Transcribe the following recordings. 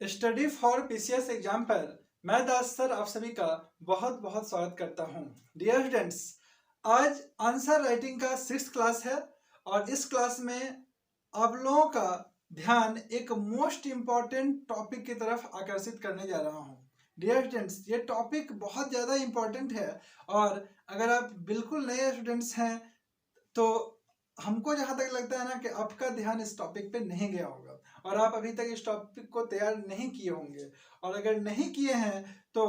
Study for PCS exam पर मैं दास sir आप सभी का बहुत बहुत स्वागत करता हूं। डियर स्टूडेंट्स, आज आंसर राइटिंग का 6th क्लास है और इस क्लास में आप लोगों का ध्यान एक मोस्ट इम्पॉर्टेंट टॉपिक की तरफ आकर्षित करने जा रहा हूं। डियर स्टूडेंट्स, ये टॉपिक बहुत ज़्यादा इम्पॉर्टेंट है और अगर आप बिल्कुल नए स्टूडेंट्स हैं तो हमको जहाँ तक लगता है ना कि आपका ध्यान इस टॉपिक पे नहीं गया होगा और आप अभी तक इस टॉपिक को तैयार नहीं किए होंगे। और अगर नहीं किए हैं तो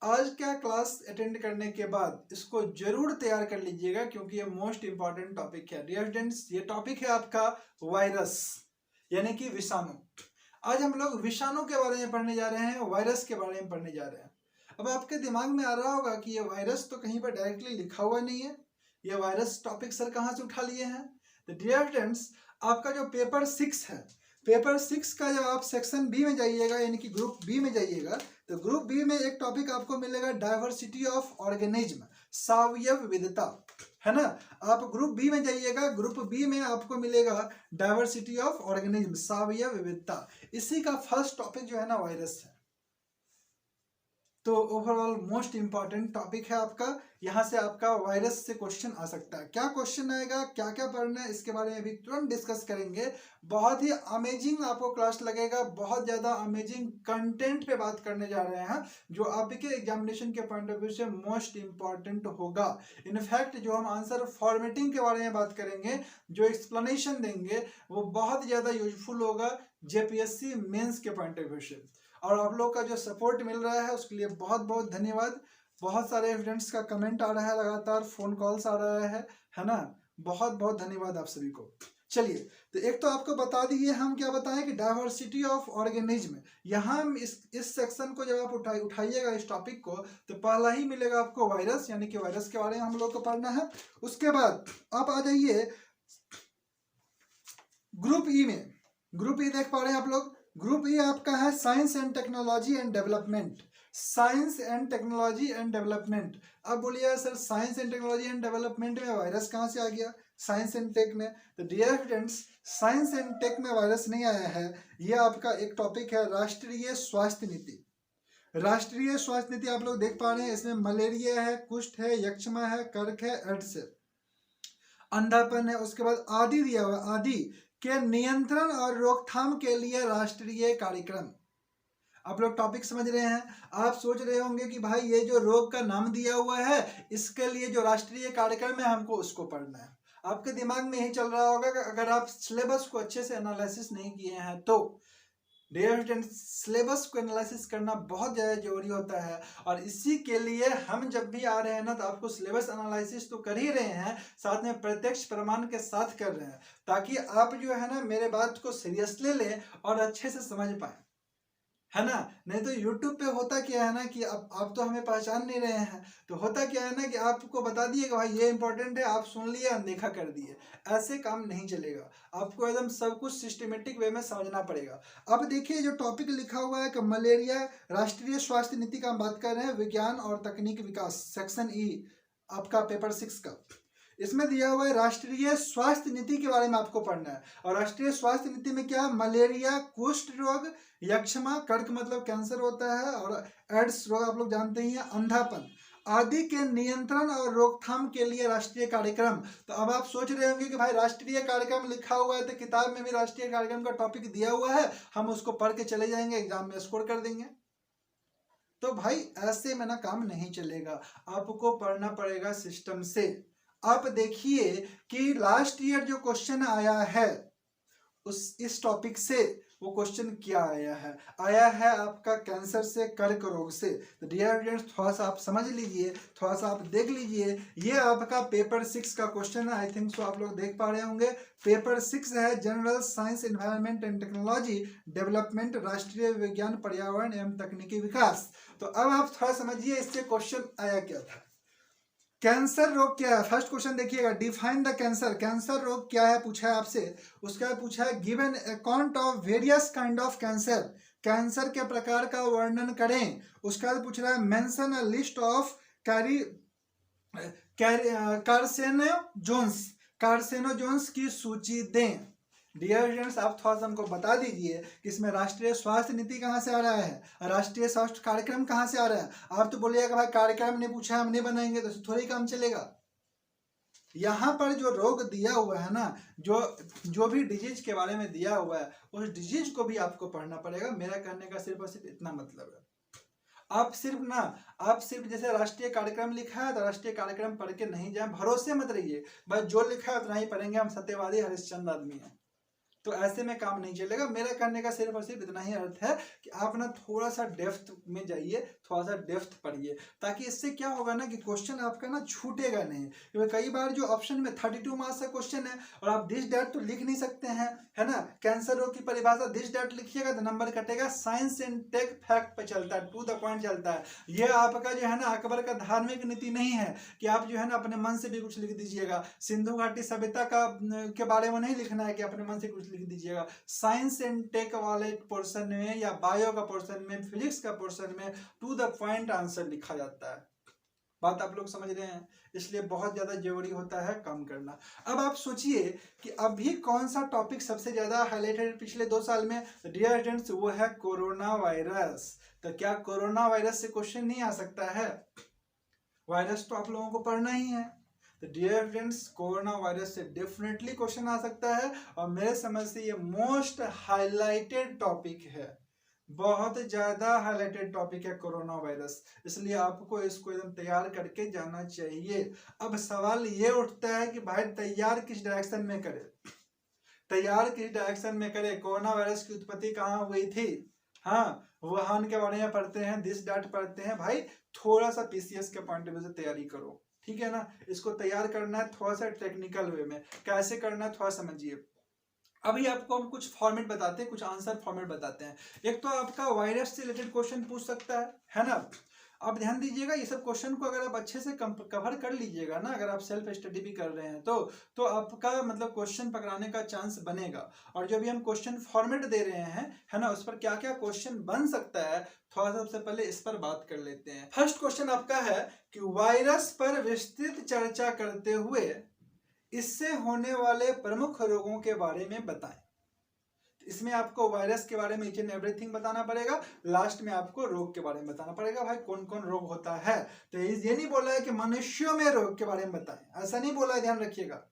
आज का क्लास अटेंड करने के बाद इसको जरूर तैयार कर लीजिएगा, क्योंकि ये मोस्ट इंपॉर्टेंट टॉपिक है। डियर स्टूडेंट्स, ये टॉपिक है आपका वायरस यानी कि विषाणु। आज हम लोग विषाणु के बारे में पढ़ने जा रहे हैं, वायरस के बारे में पढ़ने जा रहे हैं। अब आपके दिमाग में आ रहा होगा कि ये वायरस तो कहीं पर डायरेक्टली लिखा हुआ नहीं है, ये वायरस टॉपिक सर कहाँ से उठा लिए हैं। तो डियर फ्रेंड्स, आपका जो पेपर 6 है, पेपर 6 का जब आप सेक्शन बी में जाइएगा यानी कि ग्रुप बी में जाइएगा तो ग्रुप बी में एक टॉपिक आपको मिलेगा डाइवर्सिटी ऑफ ऑर्गेनिज्म, सावयव विविधता, है ना। आप ग्रुप बी में जाइएगा, ग्रुप बी में आपको मिलेगा डाइवर्सिटी ऑफ ऑर्गेनिज्म, सावयव विविधता। इसी का फर्स्ट टॉपिक जो है ना वायरस है। तो ओवरऑल मोस्ट इंपॉर्टेंट टॉपिक है आपका। यहाँ से आपका वायरस से क्वेश्चन आ सकता है। क्या क्वेश्चन आएगा, क्या क्या पढ़ना है, इसके बारे में अभी तुरंत डिस्कस करेंगे। बहुत ही अमेजिंग आपको क्लास लगेगा, बहुत ज़्यादा अमेजिंग कंटेंट पे बात करने जा रहे हैं जो आपके एग्जामिनेशन के पॉइंट ऑफ व्यू से मोस्ट इंपॉर्टेंट होगा। इनफैक्ट जो हम आंसर फॉर्मेटिंग के बारे में बात करेंगे, जो एक्सप्लेनेशन देंगे, वो बहुत ज़्यादा यूजफुल होगा जेपीएससी मेंस के पॉइंट ऑफ व्यू से। और आप लोग का जो सपोर्ट मिल रहा है उसके लिए बहुत बहुत धन्यवाद। बहुत सारे स्टूडेंट्स का कमेंट आ रहा है, लगातार फोन कॉल्स आ रहा है ना। बहुत बहुत धन्यवाद आप सभी को। चलिए, तो एक तो आपको बता दिए, हम क्या बताएं कि डाइवर्सिटी ऑफ ऑर्गेनिज्म। यहाँ इस सेक्शन को जब आप उठाइएगा इस टॉपिक को, तो पहला ही मिलेगा आपको वायरस, यानी कि वायरस के बारे में हम लोग को पढ़ना है। उसके बाद आप आ जाइए ग्रुप ई में। ग्रुप ई देख पा रहे हैं आप लोग। ग्रुप ई आपका है science and technology and development, science and technology and development. अब बोलिए sir, science and technology and development में वायरस कहाँ से आ गया, साइंस एंड टेक में? तो dear friends, science and tech में वायरस नहीं आया है। ये आपका एक टॉपिक है राष्ट्रीय स्वास्थ्य नीति। राष्ट्रीय स्वास्थ्य नीति आप लोग देख पा रहे हैं, इसमें मलेरिया है, कुष्ठ है, यक्षमा है, कर्क है, एड्स है, अंधापन है। उसके बाद आदि दिया हुआ, आदि के नियंत्रण और रोकथाम के लिए राष्ट्रीय कार्यक्रम। आप लोग टॉपिक समझ रहे हैं। आप सोच रहे होंगे कि भाई ये जो रोग का नाम दिया हुआ है, इसके लिए जो राष्ट्रीय कार्यक्रम है हमको उसको पढ़ना है। आपके दिमाग में यही चल रहा होगा कि अगर आप सिलेबस को अच्छे से एनालिसिस नहीं किए हैं तो। डियर स्टूडेंट्स, सिलेबस को एनालिसिस करना बहुत ज़्यादा जरूरी होता है और इसी के लिए हम जब भी आ रहे हैं ना, तो आपको सिलेबस एनालिसिस तो कर ही रहे हैं, साथ में प्रत्यक्ष प्रमाण के साथ कर रहे हैं, ताकि आप जो है ना मेरे बात को सीरियसली लें और अच्छे से समझ पाए, है ना। नहीं तो YouTube पे होता क्या है ना कि आप तो हमें पहचान नहीं रहे हैं, तो होता क्या है ना कि आपको बता दिए कि भाई ये इंपॉर्टेंट है, आप सुन लिए, अनदेखा कर दिए। ऐसे काम नहीं चलेगा, आपको एकदम सब कुछ सिस्टमेटिक वे में समझना पड़ेगा। अब देखिए जो टॉपिक लिखा हुआ है कि मलेरिया, राष्ट्रीय स्वास्थ्य नीति का हम बात कर रहे हैं, विज्ञान और तकनीक विकास, सेक्शन ई आपका पेपर 6 का। इसमें दिया हुआ है राष्ट्रीय स्वास्थ्य नीति के बारे में आपको पढ़ना है। और राष्ट्रीय स्वास्थ्य नीति में क्या, मलेरिया, कुष्ठ रोग, यक्षमा, कर्क मतलब कैंसर होता है, और एड्स रोग आप लोग जानते ही हैं, अंधापन आदि के नियंत्रण और रोकथाम के लिए राष्ट्रीय कार्यक्रम। तो अब आप सोच रहे होंगे कि भाई राष्ट्रीय कार्यक्रम लिखा हुआ है तो किताब में भी राष्ट्रीय कार्यक्रम का टॉपिक दिया हुआ है, हम उसको पढ़ के चले जाएंगे, एग्जाम में स्कोर कर देंगे। तो भाई ऐसे में ना काम नहीं चलेगा, आपको पढ़ना पड़ेगा सिस्टम से। आप देखिए कि लास्ट ईयर जो क्वेश्चन आया है इस टॉपिक से, वो क्वेश्चन क्या आया है आपका कैंसर से, कर्क रोग से। तो डियर फ्रेंड्स, थोड़ा सा आप समझ लीजिए, थोड़ा सा आप देख लीजिए। ये आपका पेपर 6 का क्वेश्चन है, आई थिंक सो आप लोग देख पा रहे होंगे। पेपर 6 है general science environment and technology development, राष्ट्रीय विज्ञान पर्यावरण एवं तकनीकी विकास। तो अब आप थोड़ा समझिए इससे क्वेश्चन आया क्या था। कैंसर रोग क्या है, फर्स्ट क्वेश्चन देखिएगा, डिफाइन द कैंसर। कैंसर रोग क्या है पूछा है आपसे। उसका पूछा है given account of various kind of cancer, cancer के प्रकार का वर्णन करें। उसका पूछ रहा है मेंशन अ लिस्ट ऑफ कार्सिनोजोन्स, कार्सिनोजोन्स की सूची दें। डियर स्टूडेंट्स, आप थोड़ा सा हमको बता दीजिए कि इसमें राष्ट्रीय स्वास्थ्य नीति कहाँ से आ रहा है, राष्ट्रीय स्वास्थ्य कार्यक्रम कहाँ से आ रहा है। आप तो बोलिएगा कि भाई कार्यक्रम नहीं पूछा, हम नहीं बनाएंगे, तो थोड़ी काम चलेगा। यहाँ पर जो रोग दिया हुआ है ना, जो भी डिजीज के बारे में दिया हुआ है, उस डिजीज को भी आपको पढ़ना पड़ेगा। मेरा कहने का सिर्फ और सिर्फ इतना मतलब है। आप सिर्फ जैसे राष्ट्रीय कार्यक्रम लिखा है तो राष्ट्रीय कार्यक्रम पढ़ के नहीं जाए, भरोसे मत रहिए, बस जो लिखा है उतना ही पढ़ेंगे, हम सत्यवादी हरिश्चंद्र आदमी हैं, तो ऐसे में काम नहीं चलेगा। मेरा कहने का सिर्फ और सिर्फ इतना ही अर्थ है कि आप ना थोड़ा सा डेप्थ में जाइए, थोड़ा सा डेप्थ पढ़िए, ताकि इससे क्या होगा ना कि क्वेश्चन आपका ना छूटेगा नहीं। क्योंकि कई बार जो ऑप्शन में 32 मार्क्स का क्वेश्चन है और आप दिस डेट तो लिख नहीं सकते हैं, है ना। कैंसर रोग की परिभाषा दिस डेट लिखिएगा तो नंबर कटेगा। साइंस एंड टेक फैक्ट पे चलता है, टू द पॉइंट चलता है। ये आपका जो है ना अकबर का धार्मिक नीति नहीं है कि आप जो है ना अपने मन से भी कुछ लिख दीजिएगा। सिंधु घाटी सभ्यता के बारे में नहीं लिखना है कि अपने मन से कुछ लिख दीजिएगा। साइंस एंड टेक वाले पोर्शन में या बायो का पोर्शन में, फिजिक्स का पोर्शन में टू द पॉइंट आंसर लिखा जाता है। बात आप लोग समझ रहे हैं, इसलिए बहुत ज्यादा जरूरी होता है काम करना। अब आप सोचिए कि अभी कौन सा टॉपिक सबसे ज्यादा हाईलाइटेड पिछले 2 साल में, डियर स्टूडेंट्स, वो है कोरोना वायरस। तो क्या कोरोना वायरस से क्वेश्चन नहीं आ सकता है? वायरस तो आप लोगों को पढ़ना ही है। तो डियर फ्रेंड्स, कोरोना वायरस से डेफिनेटली क्वेश्चन आ सकता है और मेरे समझ से ये मोस्ट हाईलाइटेड टॉपिक है, बहुत ज्यादा हाईलाइटेड टॉपिक है कोरोना वायरस, इसलिए आपको इसको एकदम तैयार करके जाना चाहिए। अब सवाल ये उठता है कि भाई तैयार किस डायरेक्शन में करें, तैयार किस डायरेक्शन में करें? कोरोना वायरस की उत्पत्ति कहाँ हुई थी? हाँ, वुहान के बारे में पढ़ते हैं, दिस डेट पढ़ते हैं। भाई थोड़ा सा पीसीएस के पॉइंट ऑफ व्यू से तैयारी करो, ठीक है ना। इसको तैयार करना है थोड़ा सा टेक्निकल वे में, कैसे करना है थोड़ा समझिए। अभी आपको हम कुछ फॉर्मेट बताते हैं, कुछ आंसर फॉर्मेट बताते हैं। एक तो आपका वायरस से रिलेटेड क्वेश्चन पूछ सकता है ना। आप ध्यान दीजिएगा, ये सब क्वेश्चन को अगर आप अच्छे से कवर कर लीजिएगा ना, अगर आप सेल्फ स्टडी भी कर रहे हैं तो आपका मतलब क्वेश्चन पकड़ाने का चांस बनेगा। और जो भी हम क्वेश्चन फॉर्मेट दे रहे हैं, है ना, उस पर क्या क्या क्वेश्चन बन सकता है, थोड़ा सा सबसे पहले इस पर बात कर लेते हैं। फर्स्ट क्वेश्चन आपका है कि वायरस पर विस्तृत चर्चा करते हुए इससे होने वाले प्रमुख रोगों के बारे में बताएं। इसमें आपको वायरस के बारे में ईच एंड एवरीथिंग बताना पड़ेगा, लास्ट में आपको रोग के बारे में बताना पड़ेगा, भाई कौन कौन रोग होता है। तो ये नहीं बोला है कि मनुष्यों में रोग के बारे में बताएं, ऐसा नहीं बोला है, ध्यान रखिएगा।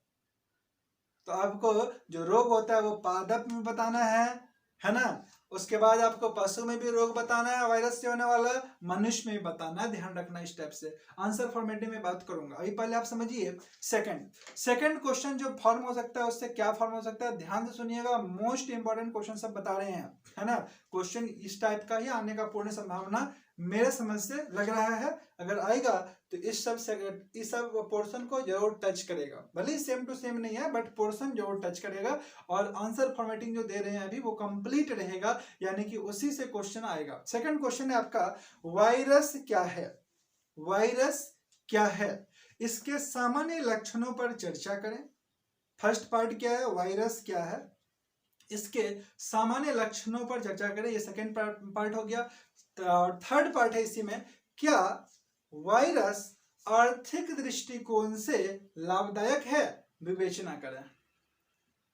तो आपको जो रोग होता है वो पादप में बताना है ना। उसके बाद आपको पशु में भी रोग बताना है, वायरस से होने वाला, मनुष्य में भी बताना है, ध्यान रखना इस स्टेप से। आंसर फॉर्मेटिंग में बात करूंगा, अभी पहले आप समझिए। सेकंड क्वेश्चन जो फॉर्म हो सकता है, उससे क्या फॉर्म हो सकता है, ध्यान से सुनिएगा, मोस्ट इंपॉर्टेंट क्वेश्चन सब बता रहे हैं, है ना। क्वेश्चन इस टाइप का ही आने का पूर्ण संभावना मेरे समझ से लग रहा है। अगर आएगा तो इस सब पोर्शन को जरूर टच करेगा, भले सेम टू सेम नहीं है बट पोर्शन जरूर टच करेगा। और आंसर फॉर्मेटिंग जो दे रहे हैं अभी वो कंप्लीट रहेगा, यानी कि उसी से क्वेश्चन आएगा। सेकंड क्वेश्चन है आपका, वायरस क्या है? वायरस क्या है, इसके सामान्य लक्षणों पर चर्चा करें। फर्स्ट पार्ट क्या है, वायरस क्या है, इसके सामान्य लक्षणों पर चर्चा करें, ये सेकंड पार्ट हो गया। थर्ड पार्ट है इसी में, क्या वायरस आर्थिक दृष्टिकोण से लाभदायक है, विवेचना करें।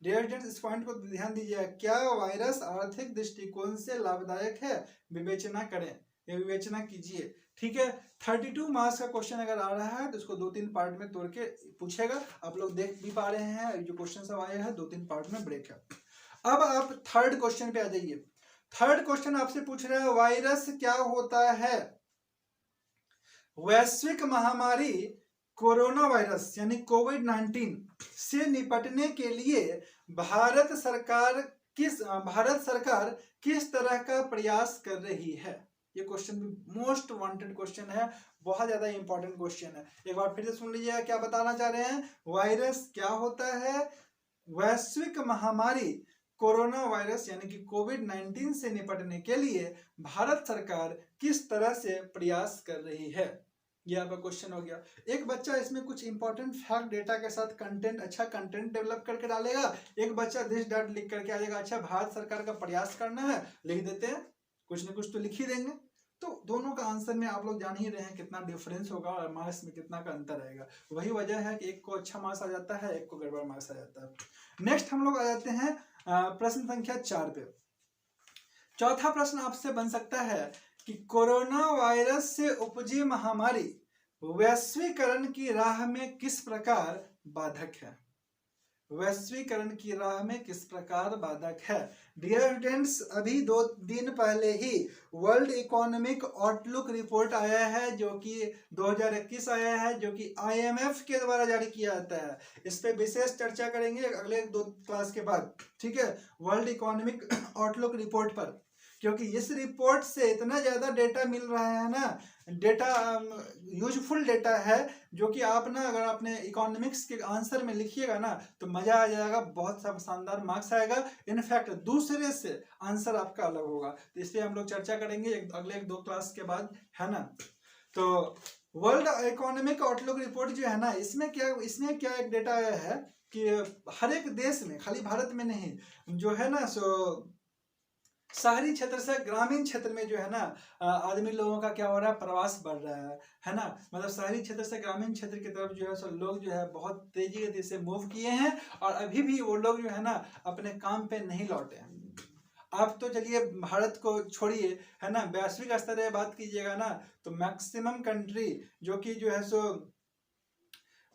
डियर स्टूडेंट्स, इस पॉइंट को ध्यान दीजिए, क्या वायरस आर्थिक दृष्टिकोण से लाभदायक है, विवेचना करें, ये विवेचना कीजिए, ठीक है। 32 मार्क्स का क्वेश्चन अगर आ रहा है तो इसको 2-3 पार्ट में तोड़ के पूछेगा। आप लोग देख भी पा रहे हैं जो क्वेश्चन सब आए हैं, 2-3 पार्ट में ब्रेक है। अब आप थर्ड क्वेश्चन पे आ जाइए। थर्ड क्वेश्चन आपसे पूछ रहा है, वायरस क्या होता है? वैश्विक महामारी कोरोना वायरस यानी कोविड-19 से निपटने के लिए भारत सरकार किस तरह का प्रयास कर रही है? ये क्वेश्चन भी मोस्ट वांटेड क्वेश्चन है, बहुत ज्यादा इंपॉर्टेंट क्वेश्चन है। एक बार फिर से सुन लीजिए, क्या बताना चाह रहे हैं, वायरस क्या होता है? वैश्विक महामारी कोरोना वायरस यानी कि कोविड-19 से निपटने के लिए भारत सरकार किस तरह से प्रयास कर रही है, ये आपका क्वेश्चन हो गया। एक बच्चा इसमें कुछ इंपॉर्टेंट फैक्ट डेटा के साथ अच्छा कंटेंट डेवलप करके डालेगा, एक बच्चा दिस डेट लिख करके आ जाएगा, अच्छा भारत सरकार का प्रयास करना है, लिख देते हैं, कुछ न कुछ तो लिख ही देंगे। तो दोनों का आंसर में आप लोग जान ही रहे हैं कितना डिफरेंस होगा और मार्क्स में कितना का अंतर आएगा। वही वजह है कि एक को अच्छा मार्क्स आ जाता है, एक को गड़बड़ मार्क्स आ जाता है। नेक्स्ट हम लोग आ जाते हैं प्रश्न संख्या 4 पे। चौथा प्रश्न आपसे बन सकता है कि कोरोना वायरस से उपजी महामारी वैश्वीकरण की राह में किस प्रकार बाधक है। वैश्वीकरण की राह में किस प्रकार बाधक है। डियर स्टूडेंट्स, अभी 2 दिन पहले ही वर्ल्ड इकोनॉमिक आउटलुक रिपोर्ट आया है जो कि 2021 आया है, जो कि IMF के द्वारा जारी किया जाता है। इस पे विशेष चर्चा करेंगे अगले 2 क्लास के बाद, ठीक है, वर्ल्ड इकोनॉमिक आउटलुक रिपोर्ट पर, क्योंकि इस रिपोर्ट से इतना ज़्यादा डेटा मिल रहा है ना, डेटा यूजफुल डेटा है, जो कि आप ना अगर अपने इकोनॉमिक्स के आंसर में लिखिएगा ना तो मज़ा आ जाएगा, बहुत शानदार मार्क्स आएगा। इनफैक्ट दूसरे से आंसर आपका अलग होगा। तो इसलिए हम लोग चर्चा करेंगे अगले 2 क्लास के बाद, है ना। तो वर्ल्ड इकोनॉमिक आउटलुक रिपोर्ट जो है ना, इसमें क्या एक डेटा आया है कि हर एक देश में, खाली भारत में नहीं, जो है ना सो शहरी क्षेत्र से ग्रामीण क्षेत्र में जो है ना आदमी लोगों का क्या हो रहा है, प्रवास बढ़ रहा है ना। मतलब शहरी क्षेत्र से ग्रामीण क्षेत्र की तरफ जो है सो लोग जो है बहुत तेजी गति से मूव किए हैं, और अभी भी वो लोग जो है ना अपने काम पे नहीं लौटे हैं। आप तो चलिए भारत को छोड़िए, है ना, वैश्विक स्तर पर बात कीजिएगा ना तो मैक्सिमम कंट्री जो कि जो है सो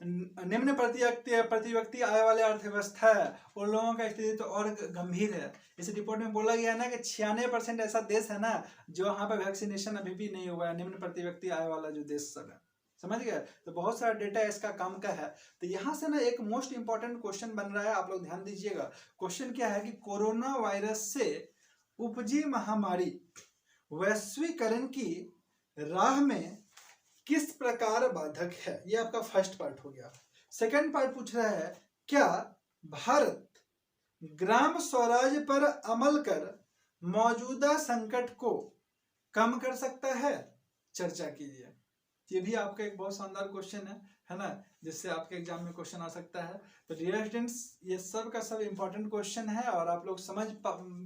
निम्न प्रतिव्यक्ति आय वाले अर्थव्यवस्था है, उन लोगों का स्थिति तो और गंभीर है। इस रिपोर्ट में बोला गया है ना कि 96% ऐसा देश है ना जो वहाँ पे वैक्सीनेशन अभी भी नहीं हुआ है, निम्न प्रतिव्यक्ति आय वाला जो देश सब है, समझ गए। तो बहुत सारा डेटा इसका काम का है। तो यहाँ से ना एक मोस्ट इंपॉर्टेंट क्वेश्चन बन रहा है, आप लोग ध्यान दीजिएगा। क्वेश्चन क्या है कि कोरोना वायरस से उपजी महामारी वैश्वीकरण की राह में किस प्रकार बाधक है। ये आपका फर्स्ट पार्ट हो गया। सेकंड पार्ट पूछ रहा है, क्या भारत ग्राम स्वराज पर अमल कर मौजूदा संकट को कम कर सकता है। चर्चा कीजिए। ये भी आपका एक बहुत शानदार क्वेश्चन है ना, जिससे आपके एग्जाम में क्वेश्चन आ सकता है। तो डियर स्टूडेंट्स, ये सब का सब इंपॉर्टेंट क्वेश्चन है, और आप लोग समझ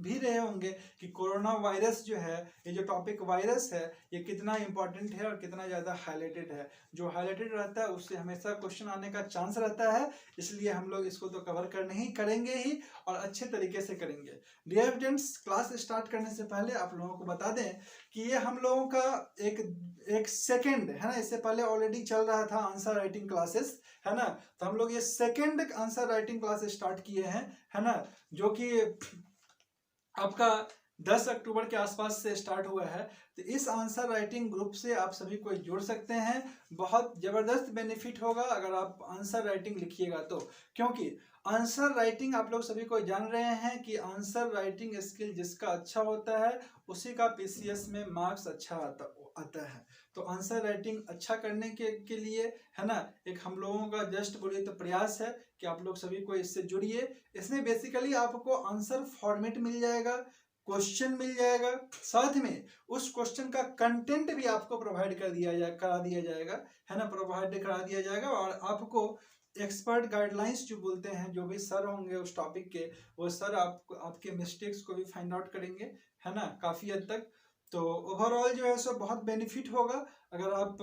भी रहे होंगे कि कोरोना वायरस जो है, ये जो टॉपिक वायरस है, ये कितना इंपॉर्टेंट है और कितना ज़्यादा हाईलाइटेड है। जो हाईलाइटेड रहता है उससे हमेशा क्वेश्चन आने का चांस रहता है, इसलिए हम लोग इसको तो कवर करने ही करेंगे ही, और अच्छे तरीके से करेंगे। डियर स्टूडेंट्स, क्लास स्टार्ट करने से पहले आप लोगों को बता दें कि ये हम लोगों का एक सेकंड है ना, इससे पहले ऑलरेडी चल रहा था आंसर राइटिंग क्लासेस, है ना। तो हम लोग ये second answer writing class start किए हैं, है ना, जो कि आपका 10 अक्टूबर के आसपास से स्टार्ट हुआ है। तो इस आंसर राइटिंग ग्रुप से आप सभी को जुड़ सकते हैं। बहुत ज़बरदस्त बेनिफिट होगा अगर आप आंसर राइटिंग लिखिएगा तो, क्योंकि आंसर राइटिंग आप लोग सभी को जान रहे हैं कि आंसर राइटिंग स्किल जिसका अच्छा होता है उसी का PCS में मार्क्स अच्छा आता है। तो आंसर राइटिंग अच्छा करने के लिए, है ना, एक हम लोगों का जस्ट बोलिए तो प्रयास है कि आप लोग सभी को इससे जुड़िए। इसमें बेसिकली आपको आंसर फॉर्मेट मिल जाएगा, क्वेश्चन मिल जाएगा, साथ में उस क्वेश्चन का कंटेंट भी आपको प्रोवाइड करा दिया जाएगा, है ना, प्रोवाइड करा दिया जाएगा। और आपको एक्सपर्ट गाइडलाइंस जो बोलते हैं, जो भी सर होंगे उस टॉपिक के, वो सर आपके मिस्टेक्स को भी फाइंड आउट करेंगे, है ना, काफ़ी हद तक। तो ओवरऑल जो है सो बहुत बेनिफिट होगा अगर आप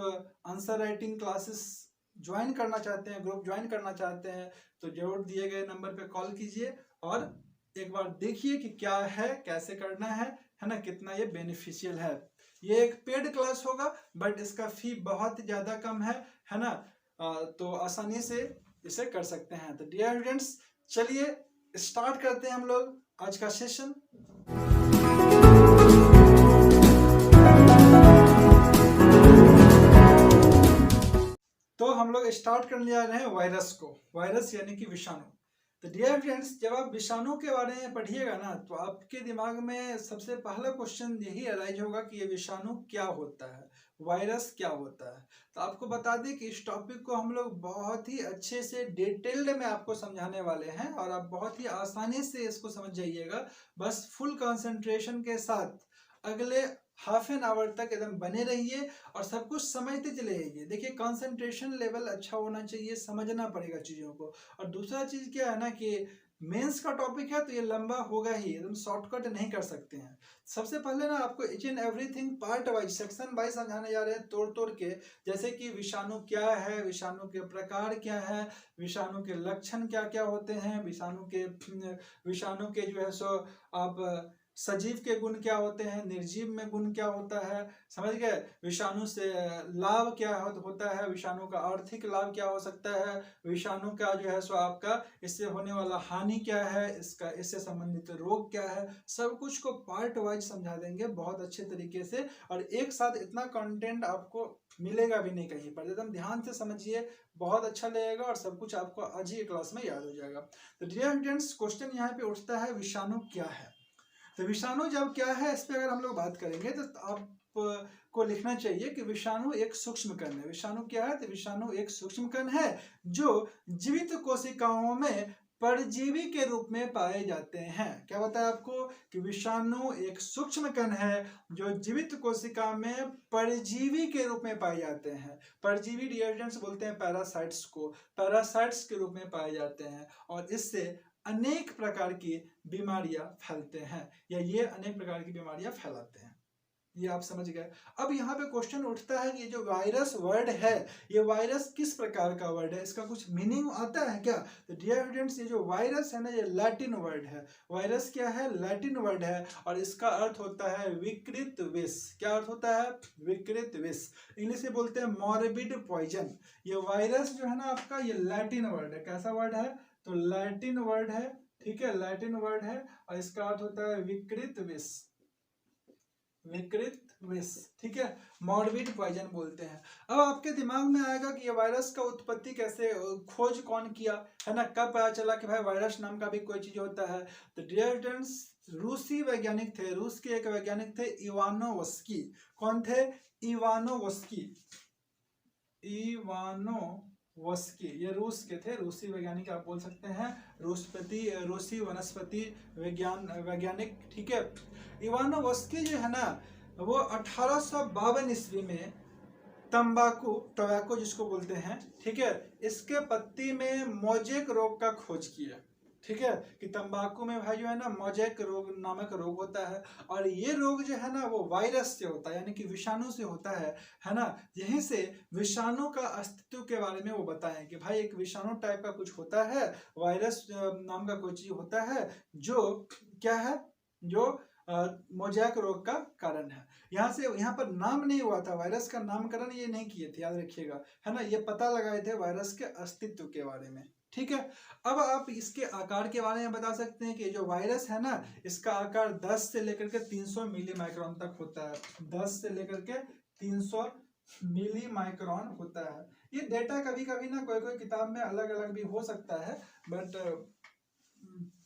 आंसर राइटिंग क्लासेस ज्वाइन करना चाहते हैं, ग्रुप ज्वाइन करना चाहते हैं, तो जरूर दिए गए नंबर पे कॉल कीजिए और एक बार देखिए कि क्या है, कैसे करना है ना, कितना ये बेनिफिशियल है। ये एक पेड क्लास होगा, बट इसका फी बहुत ज़्यादा कम है ना, तो आसानी से इसे कर सकते हैं। तो डियर स्टूडेंट्स, चलिए स्टार्ट करते हैं हम लोग आज का सेशन। तो हम लोग स्टार्ट करने जा रहे हैं वायरस को, वायरस यानी कि विषाणु। तो डियर फ्रेंड्स, जब आप विषाणु के बारे में पढ़िएगा ना तो आपके दिमाग में सबसे पहला क्वेश्चन यही अराइज होगा कि ये विषाणु क्या होता है, वायरस क्या होता है। तो आपको बता दें कि इस टॉपिक को हम लोग बहुत ही अच्छे से डिटेल्ड में आपको समझाने वाले हैं, और आप बहुत ही आसानी से इसको समझ जाइएगा। बस फुल कंसंट्रेशन के साथ अगले हाफ एन आवर तक एकदम बने रहिए और सब कुछ समझते चले जाइए। देखिए, कंसंट्रेशन लेवल अच्छा होना चाहिए, समझना पड़ेगा चीज़ों को। और दूसरा चीज़ क्या है ना कि मेंस का टॉपिक है तो ये लंबा होगा ही, एकदम शॉर्टकट नहीं कर सकते हैं। सबसे पहले ना आपको each and everything part wise section wise समझाने जा रहे हैं, तोड़ तोड़ के। जैसे कि विषाणु क्या है, विषाणु के प्रकार क्या है, विषाणु के लक्षण क्या क्या होते हैं, विषाणु के जो है सो आप सजीव के गुण क्या होते हैं, निर्जीव में गुण क्या होता है, समझ गए। विषाणु से लाभ क्या होता है, विषाणु का आर्थिक लाभ क्या हो सकता है, विषाणु का जो है सो आपका इससे होने वाला हानि क्या है, इसका इससे संबंधित रोग क्या है, सब कुछ को पार्ट वाइज समझा देंगे बहुत अच्छे तरीके से। और एक साथ इतना कंटेंट आपको मिलेगा भी नहीं कहीं पर, एकदम ध्यान से समझिए, बहुत अच्छा लगेगा और सब कुछ आपको आज ही क्लास में याद हो जाएगा। तो डियर स्टूडेंट्स, क्वेश्चन यहाँ पे उठता है विषाणु क्या है। तो विषाणु जब क्या है इस पे अगर हम लोग बात करेंगे तो आप को लिखना चाहिए कि विषाणु एक सूक्ष्म कण है। विषाणु क्या है, तो विषाणु एक सूक्ष्म कण है जो जीवित कोशिकाओं में परजीवी के रूप में पाए जाते हैं। क्या बताया आपको कि विषाणु एक सूक्ष्म कण है जो जीवित कोशिका में परजीवी के रूप में पाए जाते हैं। परजीवी डिएजेंट्स बोलते हैं पैरासाइट्स को, पैरासाइट्स के रूप में पाए जाते हैं और इससे अनेक प्रकार की बीमारियां फैलते हैं, या ये अनेक प्रकार की बीमारियां फैलाते हैं। ये आप समझ गए। अब यहाँ पे क्वेश्चन उठता है कि ये जो वायरस वर्ड है, ये वायरस किस प्रकार का वर्ड है, इसका कुछ मीनिंग आता है क्या। तो डियर स्टूडेंट्स, ये जो वायरस है ना, ये लैटिन वर्ड है। वायरस क्या है, लैटिन वर्ड है और इसका अर्थ होता है विकृत विष। क्या अर्थ होता है, विकृत विष। इंग्लिश में बोलते हैं मॉर्बिड पॉइजन। ये वायरस जो है ना आपका, ये लैटिन वर्ड है। कैसा वर्ड है, तो लैटिन वर्ड है, ठीक है, लैटिन वर्ड है और इसका अर्थ होता है विकृत विष, विकृत विष, ठीक है, मॉर्बिड पॉइजन बोलते हैं। अब आपके दिमाग में आएगा कि ये वायरस का उत्पत्ति कैसे, खोज कौन किया है ना, कब पता चला कि भाई वायरस नाम का भी कोई चीज होता है। तो डियर स्टूडेंट्स, रूसी वैज्ञानिक थे, रूस के एक वैज्ञानिक थे इवानोवस्की। कौन थे, इवानोवस्की, इवानोवस्की, ये रूस के थे, रूसी वैज्ञानिक आप बोल सकते हैं, रूसी वनस्पति वैज्ञानिक, ठीक है। इवानोवस्की जो है ना, वो 1852 ईस्वी में टोबैको जिसको बोलते हैं, ठीक है, इसके पत्ती में मोजेक रोग का खोज किया, ठीक है, कि तंबाकू में भाई जो है ना मोजेक रोग नामक रोग होता है और ये रोग जो है ना वो वायरस से होता है, यानी कि विषाणु से होता है ना। यहीं से विषाणु का अस्तित्व के बारे में वो बताएं कि भाई एक विषाणु टाइप का कुछ होता है, वायरस नाम का कोई चीज होता है जो क्या है, जो मोजैक रोग का कारण है। यहाँ पर नाम नहीं हुआ था, वायरस का नामकरण ये नहीं किए थे, याद रखिएगा, है ना। ये पता लगाए थे वायरस के अस्तित्व के बारे में, ठीक है। अब आप इसके आकार के बारे में बता सकते हैं कि जो वायरस है ना, इसका आकार 10 से लेकर के 300 मिली माइक्रोन तक होता है। 10 से लेकर के 300 मिली माइक्रोन होता है। ये डेटा कभी कभी ना कोई कोई किताब में अलग अलग भी हो सकता है, बट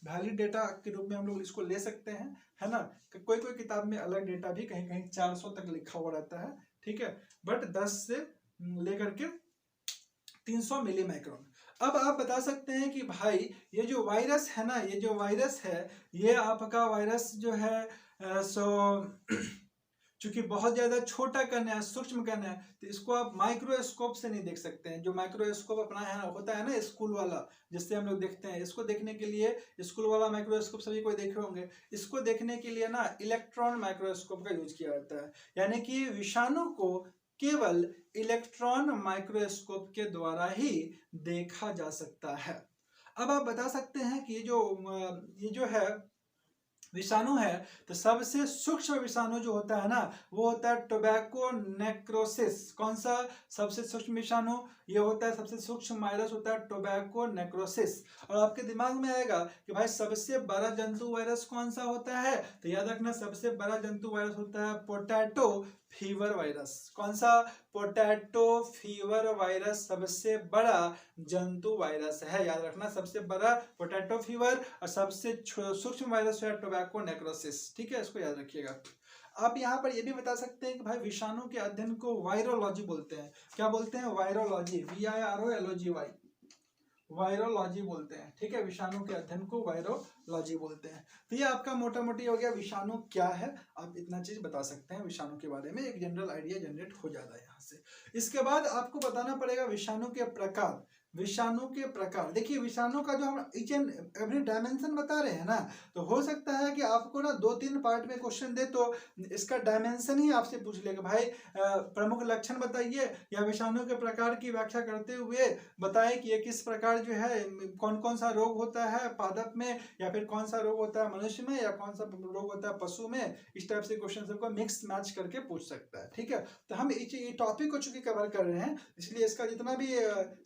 वैलिड डेटा के रूप में हम लोग इसको ले सकते हैं, है ना। कोई कोई किताब में अलग डेटा भी कहीं कहीं 400 तक लिखा हुआ रहता है, ठीक है, बट 10 से लेकर के 300 मिली माइक्रोन। अब आप बता सकते हैं कि भाई ये जो वायरस है ना, ये जो वायरस है, ये आपका वायरस जो है सो चूंकि बहुत ज्यादा छोटा कण है, सूक्ष्म कण है, तो इसको आप माइक्रोस्कोप से नहीं देख सकते हैं। जो माइक्रोस्कोप अपना है होता है ना स्कूल वाला, जिससे हम लोग देखते हैं, इसको देखने के लिए स्कूल वाला माइक्रोस्कोप सभी कोई देखे होंगे। इसको देखने के लिए ना इलेक्ट्रॉन माइक्रोस्कोप का यूज किया जाता है, यानी कि विषाणु को केवल इलेक्ट्रॉन माइक्रोस्कोप के द्वारा ही देखा जा सकता है। अब आप बता सकते हैं कि ये जो है विषाणु है, तो सबसे सूक्ष्म विषाणु जो होता है ना, वो होता है टोबैको नेक्रोसिस। कौन सा सबसे सूक्ष्म विषाणु, ये होता है सबसे सूक्ष्म वायरस होता है टोबैको नेक्रोसिस। और आपके दिमाग में आएगा कि भाई सबसे बड़ा जंतु वायरस कौन सा होता है, तो याद रखना सबसे बड़ा जंतु वायरस होता है पोटैटो फीवर वायरस। कौन सा, पोटैटो फीवर वायरस सबसे बड़ा जंतु वायरस है, याद रखना, सबसे बड़ा पोटैटो फीवर और सबसे सूक्ष्म वायरस है टोबैको नेक्रोसिस, ठीक है, इसको याद रखिएगा। आप यहाँ पर ये भी बता सकते हैं कि भाई विषाणु के अध्ययन को वायरोलॉजी बोलते हैं। क्या बोलते हैं, वायरोलॉजी, VIROLOGY, वायरोलॉजी बोलते हैं, ठीक है, विषाणु के अध्ययन को वायरोलॉजी बोलते हैं। तो ये आपका मोटा मोटी हो गया विषाणु क्या है, आप इतना चीज बता सकते हैं विषाणु के बारे में, एक जनरल आइडिया जनरेट हो जाता है यहाँ से। इसके बाद आपको बताना पड़ेगा विषाणु के प्रकार। विषाणु के प्रकार। देखिए विषाणु का जो हम ईच एंड एवरी डायमेंशन बता रहे हैं ना, तो हो सकता है कि आपको ना 2-3 पार्ट में क्वेश्चन दे तो इसका डायमेंशन ही आपसे पूछ लेगा, भाई प्रमुख लक्षण बताइए या विषाणु के प्रकार की व्याख्या करते हुए बताएं कि ये किस प्रकार जो है कौन कौन सा रोग होता है पादप में, या फिर कौन सा रोग होता है मनुष्य में, या कौन सा रोग होता है पशु में। इस टाइप से क्वेश्चन सबको मिक्स मैच करके पूछ सकता है, ठीक है। तो हम ये टॉपिक को चूंकि कवर कर रहे हैं, इसलिए इसका जितना भी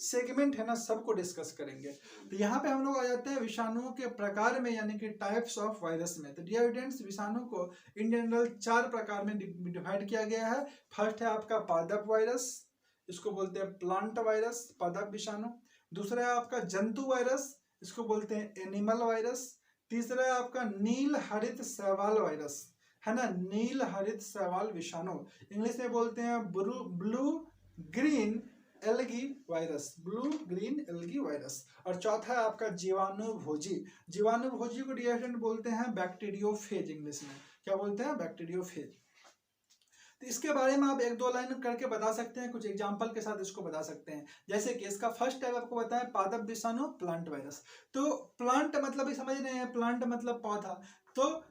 सेगमेंट है ना सबको डिस्कस करेंगे। तो यहाँ पे हम लोग आ जाते हैं विषाणुओं के प्रकार में, यानी कि टाइप्स ऑफ वायरस में। तो डियर स्टूडेंट्स, विषाणु को इन जनरल 4 प्रकार में डिवाइड किया गया है। फर्स्ट है आपका पादप वायरस, इसको बोलते हैं प्लांट वायरस, पादप विषाणु। दूसरा है आपका जंतु वायरस, इसको बोलते हैं एनिमल वायरस। तीसरा है आपका नील हरित शैवाल वायरस, है ना, नील हरित शैवाल विषाणु, इंग्लिश में बोलते हैं blue green algae virus, blue green algae virus. और चौथा है आपका जीवाणुभोजी। जीवाणुभोजी को डिएफिनेट बोलते हैं बैक्टीरियोफेज, इंग्लिश में क्या बोलते हैं, बैक्टीरियोफेज। तो इसके बारे में आप 1-2 लाइन करके बता सकते हैं, कुछ एग्जांपल के साथ इसको बता सकते हैं। जैसे कि इसका फर्स्ट टाइप आपको बताया पादप विषाणु, प्लांट वायरस। तो प्लांट मतलब ही समझ रहे हैं, प्लांट मतलब पौधा, तो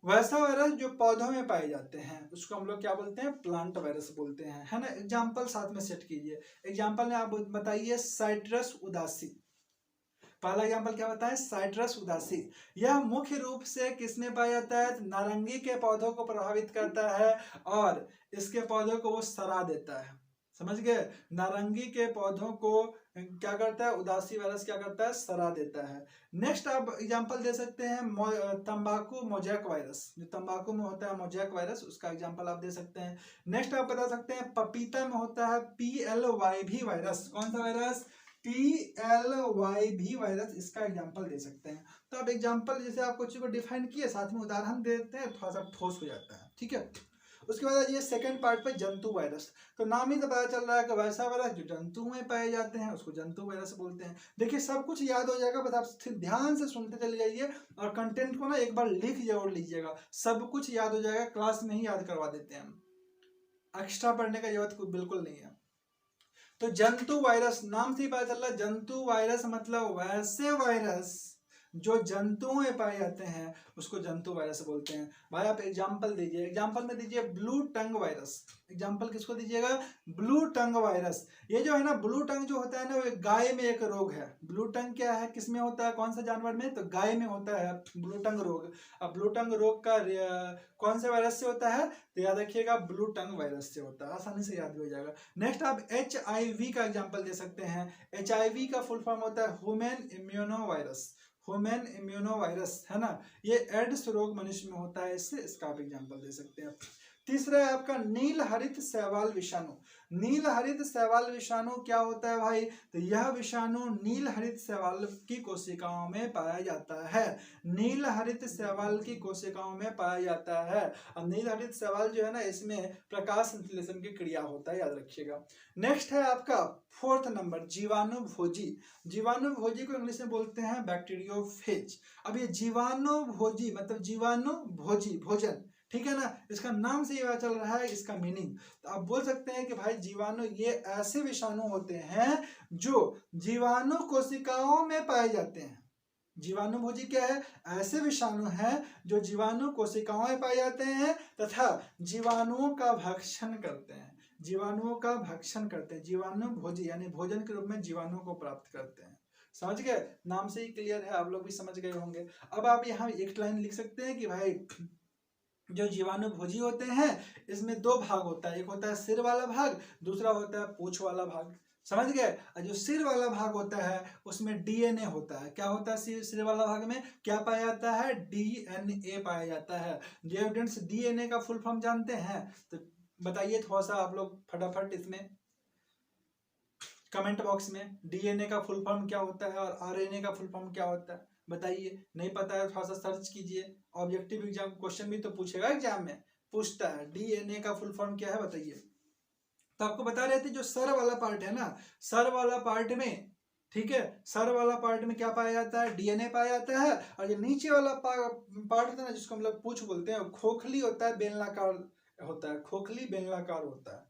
वैसा वायरस जो पौधों में पाए जाते हैं उसको हम लोग क्या बोलते हैं, प्लांट वायरस बोलते हैं, है ना। एग्जाम्पल साथ में सेट कीजिए। एग्जाम्पल में आप बताइए साइट्रस उदासी। पहला एग्जाम्पल क्या बताएं, साइट्रस उदासी। यह मुख्य रूप से किसमें पाया जाता है, नारंगी के पौधों को प्रभावित करता है और इसके पौधों को वो सड़ा देता है। समझ गए, नारंगी के पौधों को क्या करता है, उदासी वायरस क्या करता है, सड़ा देता है। नेक्स्ट आप एग्जांपल दे सकते हैं तंबाकू मोजैक वायरस, जो तंबाकू में होता है मोजैक वायरस, उसका एग्जांपल आप दे सकते हैं। नेक्स्ट आप बता सकते हैं पपीता में होता है PLYV वायरस, कौन सा वायरस, PLYV वायरस, इसका एग्जांपल दे सकते हैं। तो आप एग्जांपल जैसे आपको चीज को डिफाइन किए, साथ में उदाहरण देते हैं, थोड़ा सा ठोस हो जाता है, ठीक है। उसके बाद ये सेकंड पार्ट पे जंतु वायरस। तो नाम ही तो पता चल रहा है कि वैसा वायरस जो जंतु में पाए जाते हैं उसको जंतु वायरस बोलते हैं। देखिए सब कुछ याद हो जाएगा, बस आप ध्यान से सुनते चले जाइए और कंटेंट को ना एक बार लिख जरूर लीजिएगा, सब कुछ याद हो जाएगा, क्लास में ही याद करवा देते हैं, एक्स्ट्रा पढ़ने का जरूरत बिल्कुल नहीं है। तो जंतु वायरस, नाम से ही पता चल रहा है, जंतु वायरस मतलब वैसे वायरस जो जंतुओं में पाए जाते हैं उसको जंतु वायरस बोलते हैं। भाई आप एग्जांपल दीजिए, एग्जांपल में दीजिए ब्लू टंग वायरस। एग्जांपल किसको दीजिएगा, ब्लू टंग वायरस। ये जो है ना ब्लू टंग जो होता है ना, वो गाय में एक रोग है। ब्लू टंग क्या है, किसमें होता है, कौन सा जानवर में, तो गाय में होता है ब्लू टंग रोग। अब ब्लू टंग रोग का कौन से वायरस से होता है, तो याद रखिएगा ब्लू टंग वायरस से होता है, आसानी से याद भी हो जाएगा। नेक्स्ट आप HIV का एग्जांपल दे सकते हैं। HIV का फुल फॉर्म होता है human immuno virus, human immuno virus, है ना। ये एड्स रोग मनुष्य में होता है, इससे इसका आप एग्जांपल दे सकते हैं। तीसरा है आपका नील हरित शैवाल विषाणु। नील हरित शैवाल विषाणु क्या होता है भाई, तो यह विषाणु नील हरित शैवाल की कोशिकाओं में पाया जाता है, नील हरित शैवाल की कोशिकाओं में पाया जाता है। और नील हरित शैवाल जो है ना, इसमें प्रकाश संश्लेषण की क्रिया होता है, याद रखिएगा। नेक्स्ट है आपका फोर्थ नंबर जीवाणुभोजी। जीवाणुभोजी को इंग्लिश में बोलते हैं बैक्टीरियोफेज। अब ये जीवाणुभोजी मतलब जीवाणुभोजी भोजन, ठीक है ना, इसका नाम से ये चल रहा है, इसका मीनिंग। तो आप बोल सकते हैं कि भाई जीवाणु ये ऐसे विषाणु होते हैं जो जीवाणु कोशिकाओं में पाए जाते हैं। जीवाणुभोजी क्या है, ऐसे विषाणु हैं जो जीवाणु कोशिकाओं में पाए जाते हैं तथा जीवाणुओं का भक्षण करते हैं, जीवाणुओं का भक्षण करते हैं। जीवाणुभोजी यानी भोजन के रूप में जीवाणुओं को प्राप्त करते हैं। समझ गए, नाम से ही क्लियर है, आप लोग भी समझ गए होंगे। अब आप यहाँ एक लाइन लिख सकते हैं कि भाई जो जीवाणुभोजी होते हैं इसमें 2 भाग होता है, एक होता है सिर वाला भाग, दूसरा होता है पूंछ वाला भाग। समझ गए, और जो सिर वाला भाग होता है उसमें DNA होता है। क्या होता है सिर वाला भाग में, क्या पाया जाता है, DNA पाया जाता है। जो स्टूडेंट्स DNA का फुल फॉर्म जानते हैं तो बताइए थोड़ा सा आप लोग फटाफट इसमें कमेंट बॉक्स में, DNA का फुल फॉर्म क्या होता है और RNA का फुल फॉर्म क्या होता है बताइए। नहीं पता है थोड़ा सा सर्च कीजिए, ऑब्जेक्टिव एग्जाम क्वेश्चन भी तो पूछेगा, एग्जाम में पूछता है DNA का फुल फॉर्म क्या है बताइए। तो आपको बता रहे थे जो सर वाला पार्ट है ना, सर वाला पार्ट में, ठीक है, सर वाला पार्ट में क्या पाया जाता है, DNA पाया जाता है। और जो नीचे वाला पार्ट होता है ना, जिसको हम लोग पूंछ बोलते हैं, खोखली होता है, बेलनाकार होता है, खोखली बेलनाकार होता है।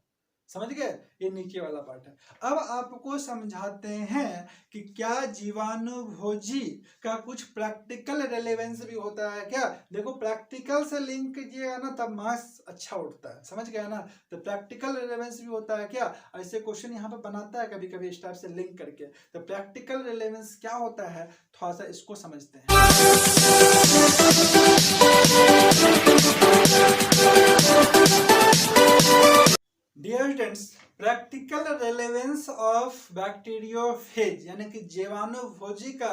समझ गए, ये नीचे वाला पार्ट है। अब आपको समझाते हैं कि क्या जीवाणुभोजी का कुछ प्रैक्टिकल रेलेवेंस भी होता है क्या। देखो प्रैक्टिकल से लिंक कीजिएगा ना तब मार्क्स अच्छा उठता है, समझ गया ना। तो प्रैक्टिकल रेलेवेंस भी होता है क्या, ऐसे क्वेश्चन यहाँ पे बनाता है कभी कभी इस टाइप से लिंक करके। तो प्रैक्टिकल रेलेवेंस क्या होता है, थोड़ा सा इसको समझते हैं। Dear students, practical relevance of bacteriophage यानी कि जीवाणुभोजी का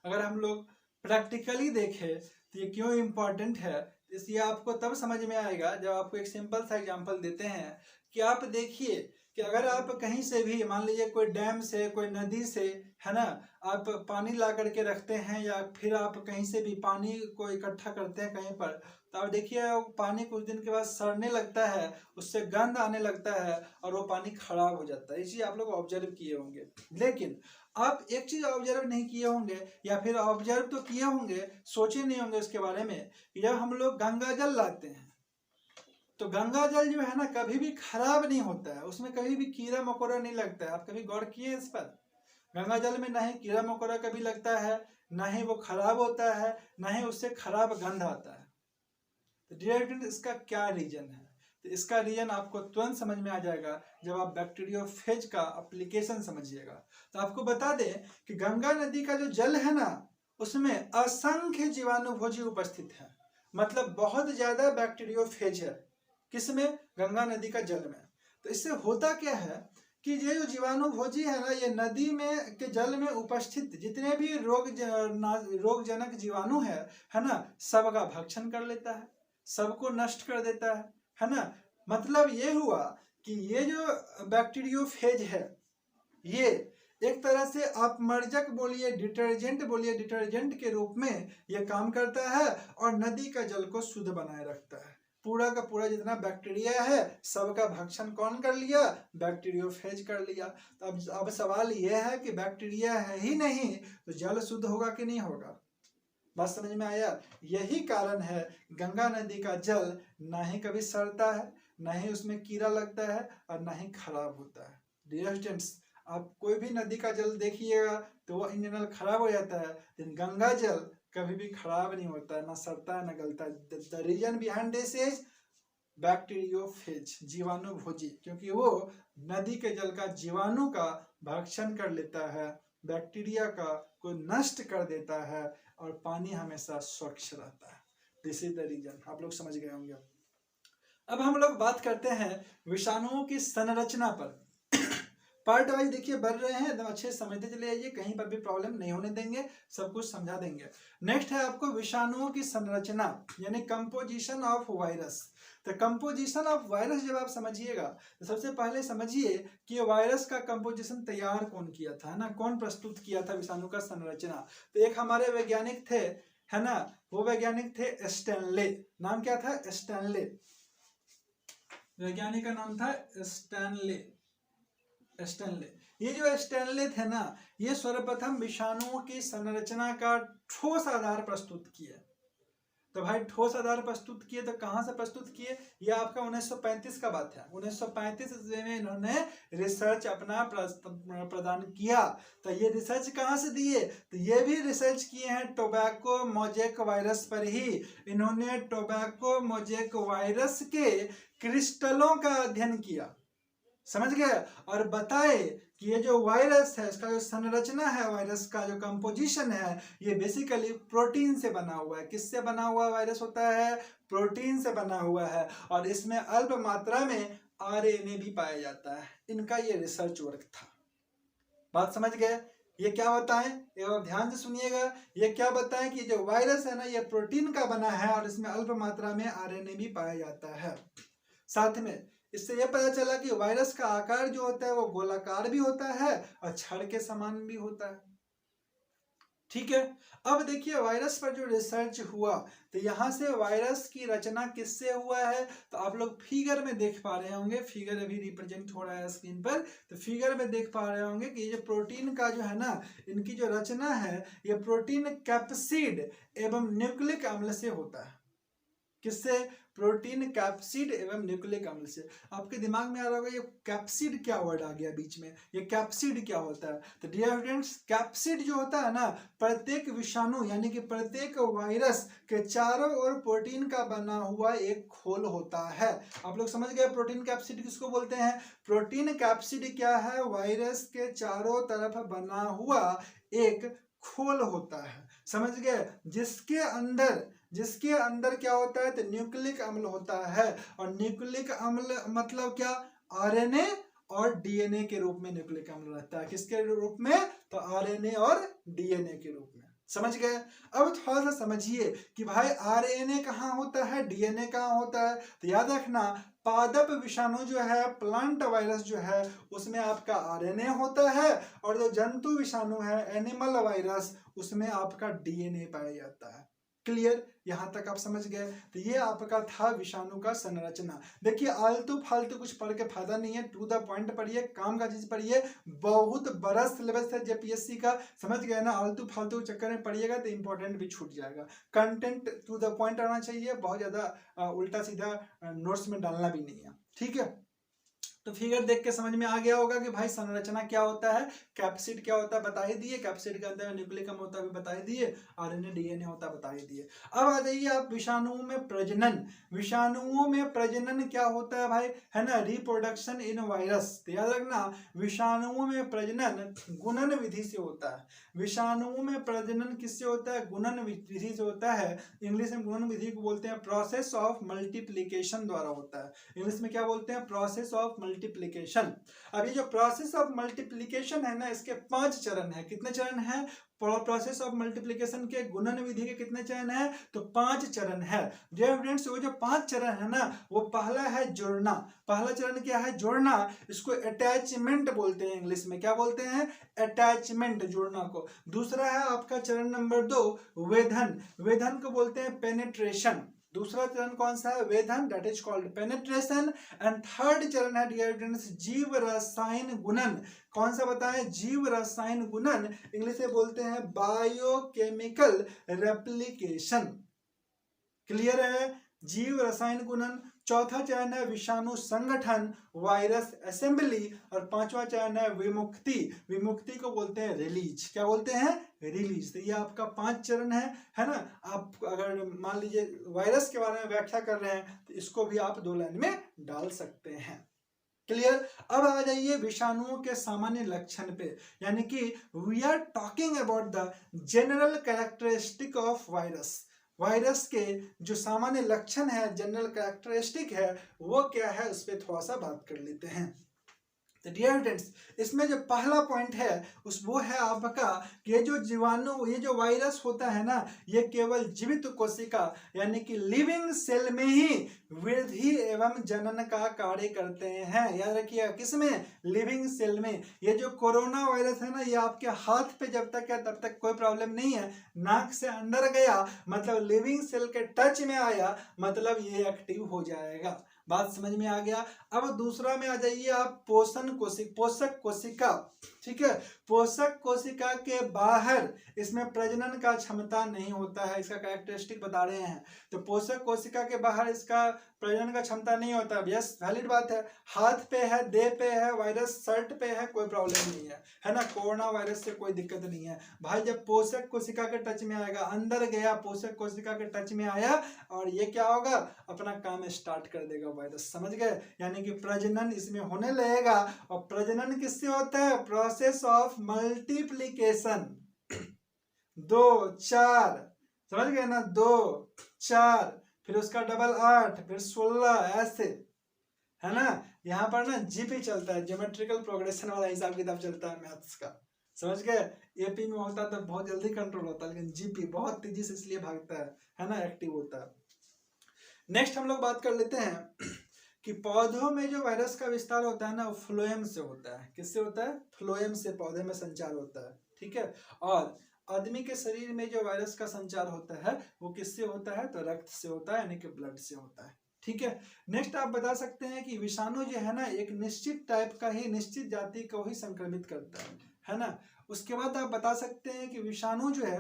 अगर हम लोग प्रैक्टिकली देखें तो ये क्यों इम्पोर्टेंट है, इसलिए आपको तब समझ में आएगा जब आपको एक सिंपल सा एग्जांपल देते हैं कि आप देखिए कि अगर आप कहीं से भी मान लीजिए कोई डैम से कोई नदी से है ना आप पानी ला करके रखते हैं या फिर आप कहीं से भी पानी को इकट्ठा करते हैं कहीं पर, तो आप देखिए पानी कुछ दिन के बाद सड़ने लगता है, उससे गंध आने लगता है और वो पानी खराब हो जाता है। ये चीज आप लोग ऑब्जर्व किए होंगे। लेकिन आप एक चीज ऑब्जर्व नहीं किए होंगे या फिर ऑब्जर्व तो किए होंगे, सोचे नहीं होंगे उसके बारे में कि जब हम लोग गंगा जल लाते हैं तो गंगा जल जो है ना कभी भी खराब नहीं होता है, उसमें कभी भी कीड़ा मकोड़ा नहीं लगता है। आप कभी गौर किए इस पर, गंगा जल में ना ही कीड़ा मकोड़ा कभी लगता है, ना ही वो खराब होता है, ना ही उससे खराब गंध आता है। तो डियर इसका क्या रीजन है, तो इसका रीजन आपको तुरंत समझ में आ जाएगा जब आप बैक्टीरियोफेज का एप्लीकेशन समझिएगा। तो आपको बता दें कि गंगा नदी का जो जल है ना उसमें असंख्य जीवाणुभोजी उपस्थित है, मतलब बहुत ज्यादा बैक्टीरियोफेज है किसमें, गंगा नदी का जल में। तो इससे होता क्या है कि ये जो जीवाणुभोजी है ना ये नदी में के जल में उपस्थित जितने भी रोगजनक जीवाणु है ना सबका भक्षण कर लेता है, सबको नष्ट कर देता है ना। मतलब ये हुआ कि ये जो बैक्टीरियोफेज है ये एक तरह से आप मर्जक बोलिए डिटर्जेंट के रूप में ये काम करता है और नदी का जल को शुद्ध बनाए रखता है। पूरा का पूरा जितना बैक्टीरिया है सबका भक्षण कौन कर लिया, बैक्टीरियोफेज कर लिया। तो अब सवाल यह है कि बैक्टीरिया है ही नहीं तो जल शुद्ध होगा कि नहीं होगा, बात समझ में आया। यही कारण है गंगा नदी का जल ना ही कभी सड़ता है, ना ही उसमें कीड़ा लगता है और ना ही खराब होता है। डियर स्टूडेंट्स, आप कोई भी नदी का जल देखिएगा तो वो इन जनरल खराब हो जाता है, लेकिन गंगा जल कभी भी खराब नहीं होता है, ना सड़ता है ना गलता है। The reason behind this is bacteriophage, जीवाणुभोजी, क्योंकि वो नदी के जल का जीवाणु का भक्षण कर लेता है, बैक्टीरिया का को नष्ट कर देता है और पानी हमेशा स्वच्छ रहता है। दिस इज द रीजन, आप लोग समझ गए होंगे। अब हम लोग बात करते हैं विषाणुओं की संरचना पर। पार्ट वाइज देखिए बढ़ रहे हैं, एकदम अच्छे से समझते चले जाइए, कहीं पर भी प्रॉब्लम नहीं होने देंगे, सब कुछ समझा देंगे। नेक्स्ट है आपको विषाणुओं की संरचना यानी कंपोजिशन ऑफ वायरस। तो कंपोजिशन ऑफ वायरस जब आप समझिएगा तो सबसे पहले समझिए कि वायरस का कंपोजिशन तैयार कौन किया था, है ना, कौन प्रस्तुत किया था विषाणु का संरचना। तो एक हमारे वैज्ञानिक थे, है ना, वो वैज्ञानिक थे स्टैनले। नाम क्या था, स्टैनले, वैज्ञानिक का नाम था स्टैनले। ये जो स्टैनले थे ना ये सर्वप्रथम विषाणुओं की संरचना का ठोस आधार प्रस्तुत किए। तो भाई ठोस आधार प्रस्तुत किए तो कहां से प्रस्तुत किए, ये आपका 1935 का बात है। 1935 में इन्होंने रिसर्च अपना प्रदान किया। तो ये रिसर्च कहां से दिए, तो ये भी रिसर्च किए हैं टोबैको मोजेक वायरस पर ही। इन्होंने टोबैको मोजेक वायरस के क्रिस्टलों का अध्ययन किया, समझ गए, और बताए कि ये जो वायरस है इसका जो संरचना है, वायरस का जो कंपोजिशन है ये बेसिकली प्रोटीन से बना हुआ है। किससे बना हुआ वायरस होता है, प्रोटीन से बना हुआ है, और इसमें अल्प मात्रा में आरएनए भी पाया जाता है। इनका ये रिसर्च वर्क था, बात समझ गए। ये क्या बताएं, एक ध्यान से सुनिएगा, ये क्या बताएं कि जो वायरस है ना ये प्रोटीन का बना है और इसमें अल्प मात्रा में आरएनए भी पाया जाता है। साथ में इससे यह पता चला कि वायरस का आकार जो होता है वो गोलाकार भी होता है और छड़ के समान भी होता है। ठीक है, अब देखिए वायरस पर जो रिसर्च हुआ तो यहाँ से वायरस की रचना किससे हुआ है, तो आप लोग फिगर में देख पा रहे होंगे, फिगर अभी रिप्रेजेंट हो रहा है स्क्रीन पर। तो फिगर में देख पा रहे होंगे कि ये जो प्रोटीन का जो है ना इनकी जो रचना है ये प्रोटीन कैप्सिड एवं न्यूक्लिक अम्ल से होता है। किससे, प्रोटीन, कैप्सिड एवं न्यूक्लिक अम्ल से। आपके दिमाग में आ रहा होगा ये कैप्सिड क्या वर्ड आ गया बीच में, ये कैप्सिड क्या होता है? तो डियर फ्रेंड्स, कैप्सिड जो होता है ना, प्रत्येक विषाणु यानी कि प्रत्येक वायरस के चारों ओर प्रोटीन का बना हुआ एक खोल होता है। आप लोग समझ गए प्रोटीन कैप्सिड किसको बोलते हैं? प्रोटीन कैप्सिड क्या है? वायरस के चारों तरफ बना हुआ एक खोल होता है, समझ गए? जिसके अंदर क्या होता है? तो न्यूक्लिक अम्ल होता है। और न्यूक्लिक अम्ल मतलब क्या? आरएनए और डीएनए के रूप में न्यूक्लिक अम्ल रहता है। किसके रूप में? तो आरएनए और डीएनए के रूप में, समझ गए? अब थोड़ा सा समझिए कि भाई आरएनए कहाँ होता है, डीएनए कहाँ होता है। तो याद रखना, पादप विषाणु जो है, प्लांट वायरस जो है, उसमें आपका आरएनए होता है, और जो जंतु विषाणु है, एनिमल वायरस, उसमें आपका डीएनए पाया जाता है। क्लियर? यहां तक आप समझ गए? तो ये आपका था विषाणु का संरचना। देखिए आलतू फालतू कुछ पढ़ के फायदा नहीं है, टू द पॉइंट पढ़िए, काम का चीज पढ़िए। बहुत बड़ा सिलेबस है जेपीएससी का, समझ गए ना? आलतू फालतू चक्कर में पढ़िएगा तो इंपॉर्टेंट भी छूट जाएगा। कंटेंट टू द पॉइंट आना चाहिए, बहुत ज्यादा उल्टा सीधा नोट्स में डालना भी नहीं है, ठीक है? तो फिगर देख के समझ में आ गया होगा कि भाई संरचना क्या होता है, कैप्सिड क्या होता है बता ही दिए, कैप्सिड के अंदर न्यूक्लिक अम्ल होता है भी बता ही दिए, आरएनए डीएनए होता है बता ही दिए। अब आ जाइए आप विषाणुओं में प्रजनन। विषाणुओं में प्रजनन क्या होता है भाई, है ना? Reproduction in virus. तो याद रखना, विषाणुओं में प्रजनन गुणन विधि से होता है। विषाणुओं में प्रजनन किससे होता है? गुणन विधि से होता है। इंग्लिश में गुणन विधि को बोलते हैं प्रोसेस ऑफ मल्टीप्लीकेशन द्वारा होता है। इंग्लिश में क्या बोलते हैं? Process of multiplication. अब ये जो प्रोसेस ऑफ मल्टीप्लीकेशन है ना, इसके 5 चरण है। कितने चरण है? प्रोसेस ऑफ मल्टीप्लीकेशन के गुणन विधि के कितने चरण है? तो 5 चरण है। डियर फ्रेंड्स, वो जो 5 चरण है ना, वो पहला है जोड़ना। पहला चरण क्या है? जोड़ना। इसको अटैचमेंट बोलते हैं, इंग्लिश में क्या बोलते हैं? अटैचमेंट, जोड़ना को। दूसरा है आपका चरण नंबर 2 वेधन। वेधन को बोलते हैं पेनेट्रेशन। दूसरा चरण कौन सा है? वेधन, that is called penetration. And third चरण है डियर फ्रेंड्स जीव रसायन गुणन। कौन सा बताएं? जीव रसायन गुणन, इंग्लिश में बोलते हैं बायोकेमिकल रेप्लिकेशन। क्लियर है? जीव रसायन गुणन। चौथा चरण है विषाणु संगठन, वायरस असेंबली। और पांचवा चरण है विमुक्ति। विमुक्ति को बोलते हैं रिलीज। क्या बोलते हैं? रिलीज। तो ये आपका 5 चरण है ना? आप अगर मान लीजिए वायरस के बारे में व्याख्या कर रहे हैं तो इसको भी आप 2 लाइन में डाल सकते हैं। क्लियर? अब आ जाइए विषाणुओं के सामान्य लक्षण पे, यानी कि we are talking about the general characteristic of virus. Virus के जो सामान्य लक्षण है, जनरल कैरेक्टरिस्टिक है, वो क्या है, उस पर थोड़ा सा बात कर लेते हैं। तो डियर फ्रेंड्स, इसमें जो पहला पॉइंट है वो है आपका कि ये जो जीवाणु, ये जो वायरस होता है ना, ये केवल जीवित कोशिका यानी कि लिविंग सेल में ही वृद्धि एवं जनन का कार्य करते हैं। याद रखिए, किसमें? लिविंग सेल में। ये जो कोरोना वायरस है ना, ये आपके हाथ पे जब तक है तब तक कोई प्रॉब्लम नहीं है। नाक से अंदर गया मतलब लिविंग सेल के टच में आया, मतलब ये एक्टिव हो जाएगा। बात समझ में आ गया? अब दूसरा में आ जाइए आप पोषक कोशिका। ठीक है? पोषक कोशिका के बाहर इसमें प्रजनन का क्षमता नहीं होता है, इसका कैरेक्टरिस्टिक बता रहे हैं। तो पोषक कोशिका के बाहर इसका प्रजनन का क्षमता नहीं होता। यस, वैलिड बात है। हाथ पे है, देह पे है, वायरस शर्ट पे है, कोई प्रॉब्लम नहीं है ना? कोरोना वायरस से कोई दिक्कत नहीं है भाई। जब पोषक कोशिका के टच में आएगा, अंदर गया, पोषक कोशिका के टच में आया, और ये क्या होगा? अपना काम स्टार्ट कर देगा वायरस। समझ गए? यानी कि प्रजनन इसमें होने लगेगा। और प्रजनन किससे होता है? Process of multiplication. 2 4, समझ गए ना? 2 4, फिर उसका डबल 8, फिर 16, ऐसे, है ना? यहाँ पर ना जीपी चलता है, ज्योमेट्रिकल प्रोग्रेशन वाला हिसाब किताब चलता है मैथ्स का। समझ गए? एपी में होता तो बहुत जल्दी कंट्रोल होता है, लेकिन जीपी बहुत तेजी से इसलिए भागता है ना? एक्टिव होता है। नेक्स्ट हम लोग बात कर लेते हैं कि पौधों में जो वायरस का विस्तार होता है ना, वो फ्लोएम से होता है। किससे होता है? फ्लोएम से पौधे में संचार होता है। ठीक है? और आदमी के शरीर में जो वायरस का संचार होता है वो किससे होता है? तो रक्त से होता है, यानी कि ब्लड से होता है। ठीक है? नेक्स्ट आप बता सकते हैं कि विषाणु जो है ना, एक निश्चित टाइप का ही, निश्चित जाति को ही संक्रमित करता है ना? उसके बाद आप बता सकते हैं कि विषाणु जो है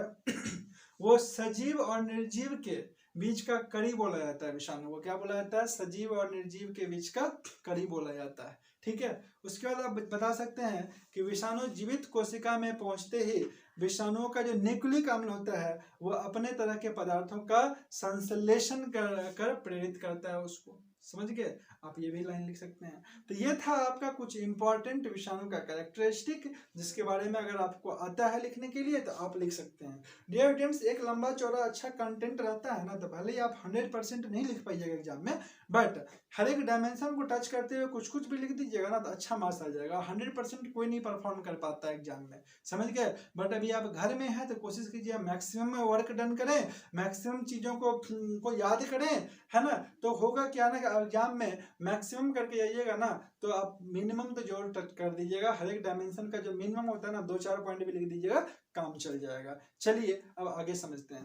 वो सजीव और निर्जीव के बीच का कड़ी बोला जाता है विषाणु को। क्या बोला जाता है? सजीव और निर्जीव के बीच का कड़ी बोला जाता है। ठीक है। उसके बाद आप बता सकते हैं कि विषाणु जीवित कोशिका में पहुंचते ही विषाणुओं का जो न्यूक्लिक अम्ल होता है वो अपने तरह के पदार्थों का संश्लेषण कर प्रेरित करता है उसको। समझ गए? आप ये भी लाइन लिख सकते हैं। तो ये था आपका कुछ इंपॉर्टेंट विषाणु का कैरेक्टरिस्टिक, जिसके बारे में अगर आपको आता है लिखने के लिए तो आप लिख सकते हैं। डियर स्टूडेंट्स, एक लंबा चौड़ा अच्छा कंटेंट रहता है ना, तो भले ही आप 100% नहीं लिख पाइएगा एग्जाम में, बट हर एक डायमेंशन को टच करते हुए कुछ कुछ भी लिख दीजिएगा ना तो अच्छा मार्क्स आ जाएगा। 100% कोई नहीं परफॉर्म कर पाता है एग्जाम में, समझ गए? बट अभी आप घर में हैं तो कोशिश कीजिए मैक्सिमम वर्क डन करें, मैक्सिमम चीज़ों को याद करें, है ना। तो होगा क्या ना, एग्जाम में मैक्सिमम करके जाइएगा ना तो आप मिनिमम तो जरूर टच कर दीजिएगा। हर एक डायमेंशन का जो मिनिमम होता है ना 2-4 पॉइंट भी लिख दीजिएगा, काम चल जाएगा। चलिए अब आगे समझते हैं।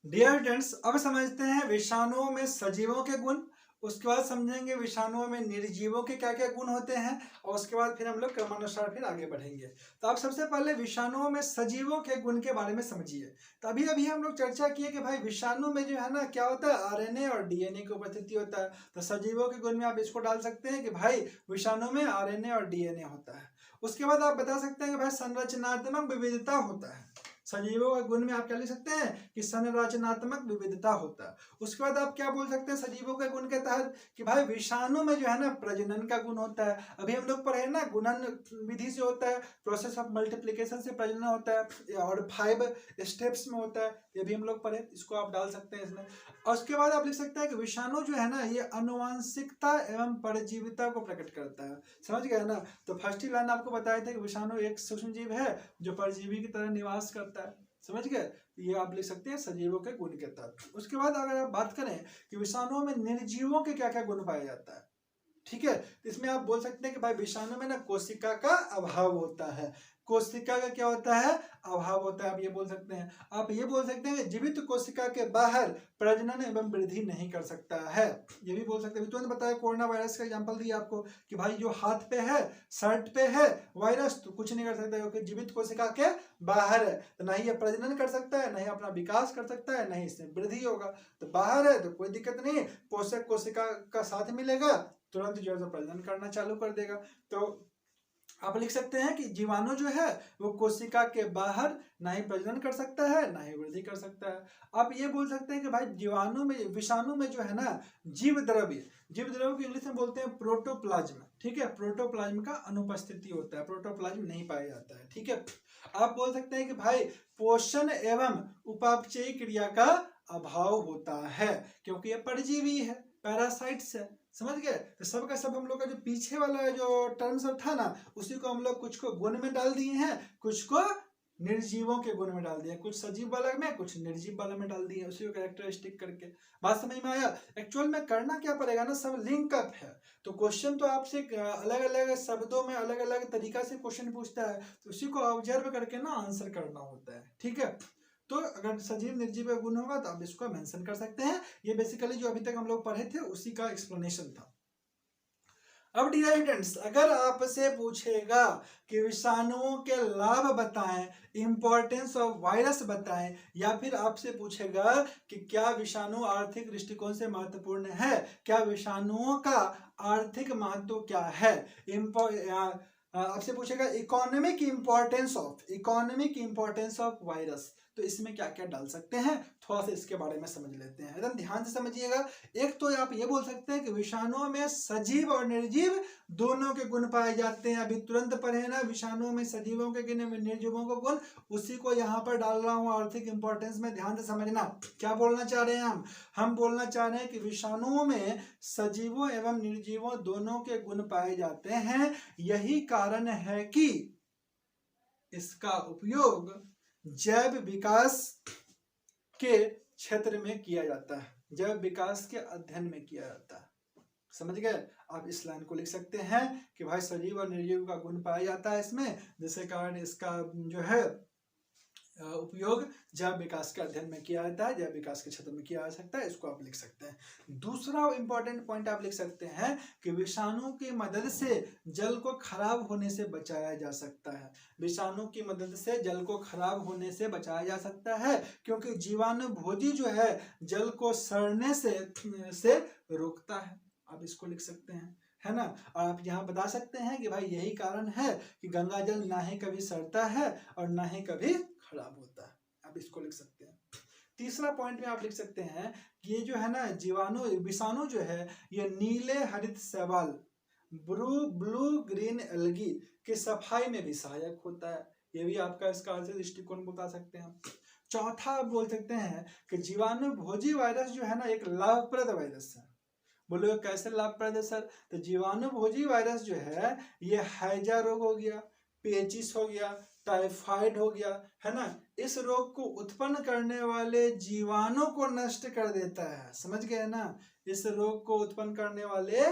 डियर स्टूडेंट्स, अब समझते हैं विषाणुओं में सजीवों के गुण, उसके बाद समझेंगे विषाणुओं में निर्जीवों के क्या क्या गुण होते हैं, और उसके बाद फिर हम लोग क्रमानुसार फिर आगे बढ़ेंगे। तो आप सबसे पहले विषाणुओं में सजीवों के गुण के बारे में समझिए। तो अभी अभी हम लोग चर्चा किए कि भाई विषाणु में जो है ना क्या होता है, आरएनए और डीएनए की उपस्थिति होता है। तो सजीवों के गुण में आप इसको डाल सकते हैं कि भाई विषाणु में आरएनए और डीएनए होता है। उसके बाद आप बता सकते हैं कि भाई संरचनात्मक विविधता होता है। सजीवों के गुण में आप क्या लिख सकते हैं कि संरचनात्मक विविधता होता है। उसके बाद आप क्या बोल सकते हैं सजीवों के गुण के तहत कि भाई विषाणु में जो है ना प्रजनन का गुण होता है। अभी हम लोग पढ़े ना गुणन विधि से होता है, प्रोसेस ऑफ मल्टीप्लिकेशन से प्रजनन होता है और 5 स्टेप्स में होता है, ये भी हम लोग पढ़े, इसको आप डाल सकते हैं इसमें। और उसके बाद आप लिख सकते हैं कि विषाणु जो है ना ये आनुवांशिकता एवं परजीविता को प्रकट करता है। समझ गए ना। तो फर्स्ट ही लाइन आपको बताया था कि विषाणु एक सूक्ष्म जीव है जो परजीवी की तरह निवास करता है। समझ गए? ये आप लिख सकते हैं सजीवों के गुण के तहत। उसके बाद अगर आप बात करें कि विषाणुओं में निर्जीवों के क्या क्या गुण पाया जाता है, ठीक है, तो इसमें आप बोल सकते हैं कि भाई विषाणु में ना कोशिका का अभाव होता है। कोशिका का क्या होता है? अभाव होता है। आप ये बोल सकते हैं। आप ये बोल सकते हैं कि जीवित कोशिका के बाहर प्रजनन एवं वृद्धि नहीं कर सकता है। ये भी बोल सकते हैं। तुरंत बताया कोरोना वायरस का एग्जांपल दिया आपको कि भाई जो हाथ पे है, शर्ट पे है वायरस, तो कुछ नहीं कर सकता क्योंकि जीवित कोशिका के बाहर है। तो ना ही ये प्रजनन कर सकता है, ना ही अपना विकास कर सकता है, ना ही इसमें वृद्धि होगा। तो बाहर है तो कोई दिक्कत नहीं, पोषक कोशिका का साथ मिलेगा, तुरंत जो है प्रजनन करना चालू कर देगा। तो आप लिख सकते हैं कि जीवाणु जो है वो कोशिका के बाहर ना ही प्रजनन कर सकता है ना ही वृद्धि कर सकता है। आप ये बोल सकते हैं कि भाई जीवाणु में, विषाणु में जो है ना जीव द्रव्य को इंग्लिश में बोलते हैं प्रोटोप्लाज्म। ठीक है, प्रोटोप्लाज्म का अनुपस्थिति होता है, प्रोटोप्लाज्म नहीं पाया जाता है। ठीक है। आप बोल सकते हैं कि भाई पोषण एवं उपापचयी क्रिया का अभाव होता है क्योंकि ये परजीवी है, पैरासाइट्स है। समझ गए? तो सब का सब हम लोग का जो पीछे वाला जो टर्म सब था ना उसी को हम लोग कुछ को गुण में डाल दिए हैं, कुछ को निर्जीवों के गुण में डाल दिए, कुछ सजीव वाला में कुछ निर्जीव वाला में डाल दिए, उसी को कैरेक्टरिस्टिक करके। बात समझ में आया? एक्चुअल में करना क्या पड़ेगा ना, सब लिंक अप है। तो क्वेश्चन तो आपसे अलग अलग शब्दों में अलग अलग तरीका से क्वेश्चन पूछता है, तो उसी को ऑब्जर्व करके ना आंसर करना होता है। ठीक है। तो अगर सजीव निर्जीव का गुण होगा तो आप इसको मेंशन कर सकते हैं। ये बेसिकली जो अभी तक हम लोग पढ़े थे उसी का एक्सप्लेनेशन था। अब डियर स्टूडेंट्स, अगर आपसे पूछेगा कि विषाणुओं के लाभ बताएं, इंपॉर्टेंस ऑफ वायरस बताएं, या फिर आपसे पूछेगा कि क्या विषाणु आर्थिक दृष्टिकोण से महत्वपूर्ण है, क्या विषाणुओं का आर्थिक महत्व क्या है, आपसे पूछेगा इकोनॉमिक इंपॉर्टेंस ऑफ वायरस, तो इसमें क्या क्या डाल सकते हैं, थोड़ा सा इसके बारे में समझ लेते हैं। एकदम ध्यान से समझिएगा। एक तो आप ये बोल सकते हैं कि विषाणुओं में सजीव और निर्जीव दोनों के गुण पाए जाते हैं। अभी तुरंत पढ़े ना विषाणुओं में सजीवों के गुण, निर्जीवों के गुण, उसी को यहाँ पर डाल रहा हूँ आर्थिक इंपॉर्टेंस में। ध्यान से समझना क्या बोलना चाह रहे हैं हम बोलना चाह रहे हैं कि विषाणुओं में सजीवों एवं निर्जीवों दोनों के गुण पाए जाते हैं। यही कारण है कि इसका उपयोग जैव विकास के क्षेत्र में किया जाता है, जैव विकास के अध्ययन में किया जाता है। समझ गए? आप इस लाइन को लिख सकते हैं कि भाई सजीव और निर्जीव का गुण पाया जाता है इसमें, जिसके कारण इसका जो है उपयोग जैव विकास के अध्ययन में किया जाता है, जैव विकास के क्षेत्र में किया जा सकता है, इसको आप लिख सकते हैं। दूसरा इंपॉर्टेंट पॉइंट आप लिख सकते हैं कि विषाणु की मदद से जल को खराब होने से बचाया जा सकता है। विषाणु की मदद से जल को खराब होने से बचाया जा सकता है, क्योंकि जीवाणु भोजी जो है जल को सड़ने से रोकता है। आप इसको लिख सकते हैं, है ना। और आप यहाँ बता सकते हैं कि भाई यही कारण है कि गंगा जल ना ही कभी सड़ता है और ना ही कभी खराब होता है। आप इसको लिख सकते हैं। तीसरा पॉइंट में आप लिख सकते हैं कि ये जो है ना विषाणु जो है ये नीले हरित शैवाल ब्लू ग्रीन एल्गी की सफाई में भी सहायक होता है। ये भी आपका इसका दृष्टिकोण बता सकते हैं। चौथा आप बोल सकते हैं कि जीवाणु भोजी वायरस जो है ना एक लाभप्रद वायरस है। बोलो कैसे लाभप्रद है सर? तो जीवाणु भोजी वायरस जो है ये हैजा रोग हो गया, पेचिस हो गया, टाइफाइड हो गया, है ना, इस रोग को उत्पन्न करने वाले जीवाणु को नष्ट कर देता है। समझ गए ना? इस रोग को उत्पन्न करने वाले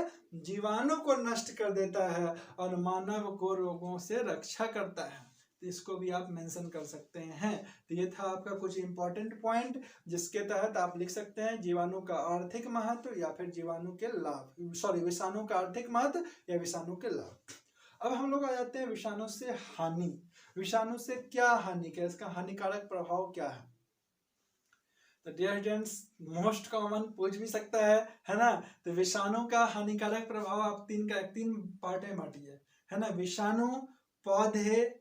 जीवाणु को नष्ट कर देता है और मानव को रोगों से रक्षा करता है। तो इसको भी आप मेंशन कर सकते हैं। तो ये था आपका कुछ इंपॉर्टेंट पॉइंट जिसके तहत आप लिख सकते हैं जीवाणु का आर्थिक महत्व या फिर जीवाणु के लाभ, विषाणु का आर्थिक महत्व या विषाणु के लाभ। अब हम लोग आ जाते हैं विषाणु से हानि। विषाणु से क्या हानि, क्या इसका हानिकारक प्रभाव क्या है? तो डियर स्टूडेंट्स, मोस्ट कॉमन पूछ भी सकता है ना। तो विषाणु का हानिकारक प्रभाव आप तीन पार्ट में बांटिए, है ना। विषाणु पौधे,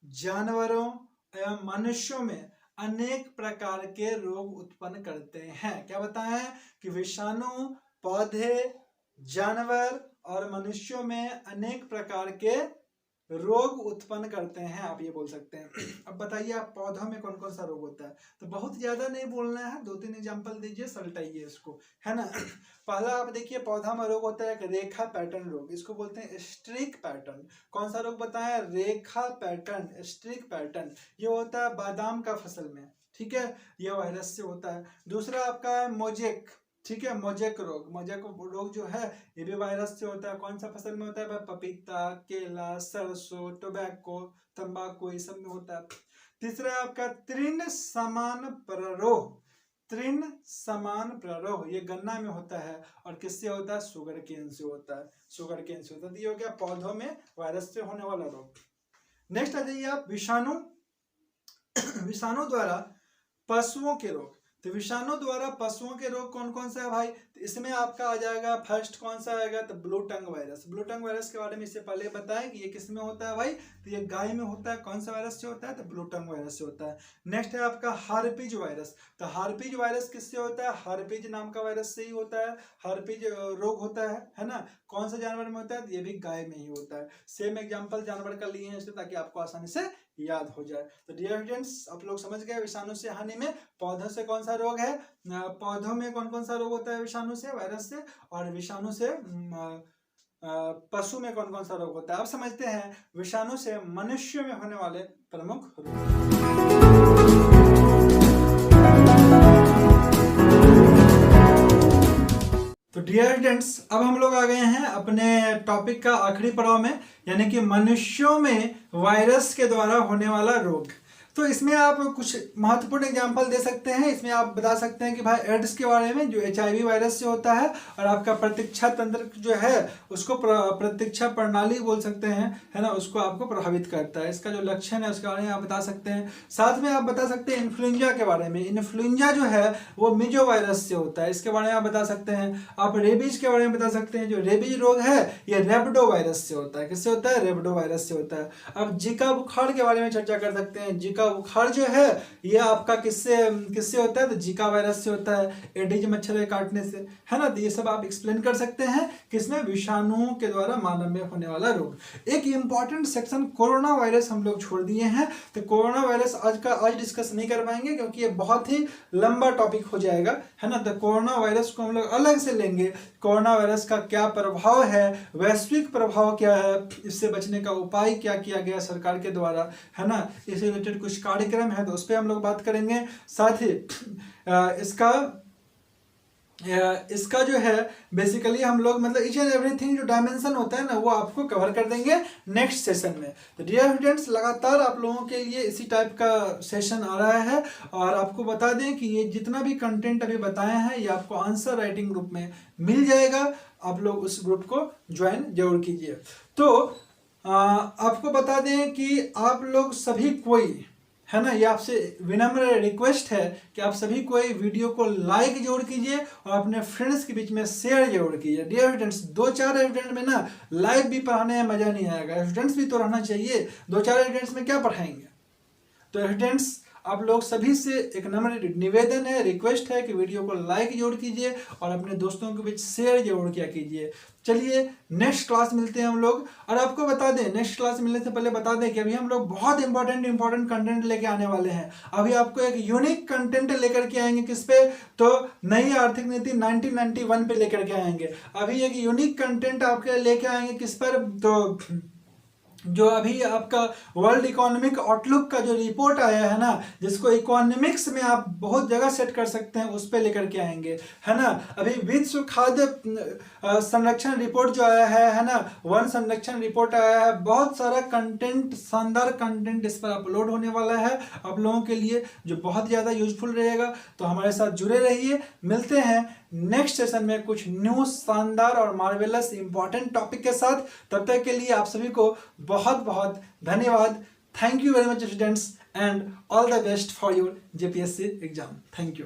जानवरों एवं मनुष्यों में अनेक प्रकार के रोग उत्पन्न करते हैं। क्या बताएं कि विषाणु पौधे, जानवर और मनुष्यों में अनेक प्रकार के रोग उत्पन्न करते हैं, आप ये बोल सकते हैं। अब बताइए आप पौधों में कौन कौन सा रोग होता है? तो बहुत ज्यादा नहीं बोलना है, 2-3 एग्जांपल दीजिए, सलटाइए इसको, है ना। पहला आप देखिए पौधा में रोग होता है एक रेखा पैटर्न रोग, इसको बोलते हैं स्ट्रिक पैटर्न। कौन सा रोग बताएं? रेखा पैटर्न, स्ट्रिक पैटर्न। ये होता है बादाम का फसल में, ठीक है, ये वायरस से होता है। दूसरा आपका है मोजेक, ठीक है, मोजेक रोग जो है ये भी वायरस से होता है। कौन सा फसल में होता है? पपीता, केला, सरसों, टोबैको, तंबाकू, ये सब में होता है। तीसरा आपका तृण समान प्ररोह, ये गन्ना में होता है और किससे होता है? शुगर केन से होता है, शुगर केन से होता है। तो ये हो गया पौधों में वायरस से होने वाला रोग। नेक्स्ट आ जाइए आप विषाणु द्वारा पशुओं के रोग। तो विषाणु द्वारा पशुओं के रोग कौन कौन सा है भाई? तो इसमें आपका आ जाएगा फर्स्ट कौन सा आएगा? तो blue tongue virus. Blue tongue virus के बारे में इससे पहले बताएं कि ये किस में होता है भाई? तो ये गाय में होता है। कौन सा वायरस से होता है? तो ब्लू टंग वायरस से होता है। नेक्स्ट है आपका हार्पिज वायरस। तो हार्पिज वायरस किससे होता है? हार्पिज नाम का वायरस से ही होता है, हार्पिज रोग होता है ना। कौन सा जानवर में होता है? तो ये भी गाय में ही होता है। सेम एग्जाम्पल जानवर का लिए हैं इसलिए ताकि आपको आसानी से याद हो जाए। तो डियर स्टूडेंट्स, आप लोग समझ गए विषाणु से हानि में पौधों से कौन सा रोग है, पौधों में कौन कौन सा रोग होता है विषाणु से, वायरस से, और विषाणु से पशु में कौन कौन सा रोग होता है। अब समझते हैं विषाणु से मनुष्य में होने वाले प्रमुख रोग। तो डियर स्टूडेंट्स, अब हम लोग आ गए हैं अपने टॉपिक का आखिरी पड़ाव में, यानी कि मनुष्यों में वायरस के द्वारा होने वाला रोग। तो इसमें आप कुछ महत्वपूर्ण एग्जाम्पल दे सकते हैं। इसमें आप बता सकते हैं कि भाई एड्स के बारे में, जो HIV वायरस से होता है और आपका प्रतीक्षा तंत्र जो है उसको प्रतीक्षा प्रणाली बोल सकते हैं, है ना, उसको आपको प्रभावित करता है। इसका जो लक्षण है उसके बारे में आप बता सकते हैं। साथ में आप बता सकते हैं इन्फ्लुएंजा के बारे में। इन्फ्लुएंजा जो है वो मिजो वायरस से होता है, इसके बारे में आप बता सकते हैं। आप रेबीज के बारे में बता सकते हैं। जो रेबीज रोग है ये रेबडो वायरस से होता है। किससे होता है? रेबडो वायरस से होता है। अब जीका बुखार के बारे में चर्चा कर सकते हैं। जीका बुखार जो है ये आपका किससे होता है? तो जीका वायरस से होता है, एडिज मच्छर के काटने से, है ना। तो ये सब आप एक्सप्लेन कर सकते हैं किसमें? विषाणुओं के द्वारा मानव में होने वाला रोग। एक इंपॉर्टेंट सेक्शन कोरोना वायरस हम लोग छोड़ दिए हैं। तो कोरोना वायरस आज डिस्कस नहीं कर पाएंगे क्योंकि ये बहुत ही लंबा टॉपिक हो जाएगा, है ना। तो कोरोना वायरस को हम लोग अलग से लेंगे। कोरोना वायरस का क्या प्रभाव है, वैश्विक प्रभाव क्या है, इससे बचने का उपाय क्या किया गया सरकार के द्वारा, है ना, इससे रिलेटेड कुछ कार्यक्रम है तो उस पर हम लोग बात करेंगे। साथ ही इसका इसका जो है बेसिकली हम लोग मतलब ईच एंड एवरीथिंग जो डायमेंशन होता है ना वो आपको कवर कर देंगे नेक्स्ट सेशन में। तो डियर स्टूडेंट्स, लगातार आप लोगों के लिए इसी टाइप का सेशन आ रहा है और आपको बता दें कि ये जितना भी कंटेंट अभी बताए हैं ये आपको आंसर राइटिंग ग्रुप में मिल जाएगा। आप लोग उस ग्रुप को ज्वाइन जरूर कीजिए। तो आपको बता दें कि आप लोग सभी कोई है ना, ये आपसे विनम्र रिक्वेस्ट है कि आप सभी कोई वीडियो को लाइक जरूर कीजिए और अपने फ्रेंड्स के बीच में शेयर जरूर कीजिए। डियर स्टूडेंट्स, 2-4 स्टूडेंट में ना लाइव भी पढ़ाने में मजा नहीं आएगा, स्टूडेंट्स भी तो रहना चाहिए। 2-4 स्टूडेंट्स में क्या पढ़ाएंगे? तो स्टूडेंट्स, आप लोग सभी से एक नम्र निवेदन है, रिक्वेस्ट है कि वीडियो को लाइक जरूर कीजिए और अपने दोस्तों के बीच शेयर जरूर किया कीजिए। चलिए नेक्स्ट क्लास मिलते हैं हम लोग। और आपको बता दें, नेक्स्ट क्लास मिलने से पहले बता दें कि अभी हम लोग बहुत इंपॉर्टेंट कंटेंट लेके आने वाले हैं। अभी आपको एक यूनिक कंटेंट लेकर के आएंगे, किस पे? तो नई आर्थिक नीति 1991 पे लेकर के आएंगे। अभी एक यूनिक कंटेंट आपके लेके आएंगे, किस पर? तो जो अभी आपका वर्ल्ड इकोनॉमिक आउटलुक का जो रिपोर्ट आया है ना, जिसको इकोनॉमिक्स में आप बहुत जगह सेट कर सकते हैं, उस पे लेकर के आएंगे, है ना। अभी विश्व खाद्य संरक्षण रिपोर्ट जो आया है ना, वन संरक्षण रिपोर्ट आया है। बहुत सारा कंटेंट, शानदार कंटेंट इस पर अपलोड होने वाला है आप लोगों के लिए, जो बहुत ज़्यादा यूजफुल रहेगा। तो हमारे साथ जुड़े रहिए। मिलते हैं नेक्स्ट सेशन में कुछ न्यू शानदार और मार्वेलस इंपॉर्टेंट टॉपिक के साथ। तब तक के लिए आप सभी को बहुत बहुत धन्यवाद। Thank you very much students and all the best for your JPSC exam. Thank you.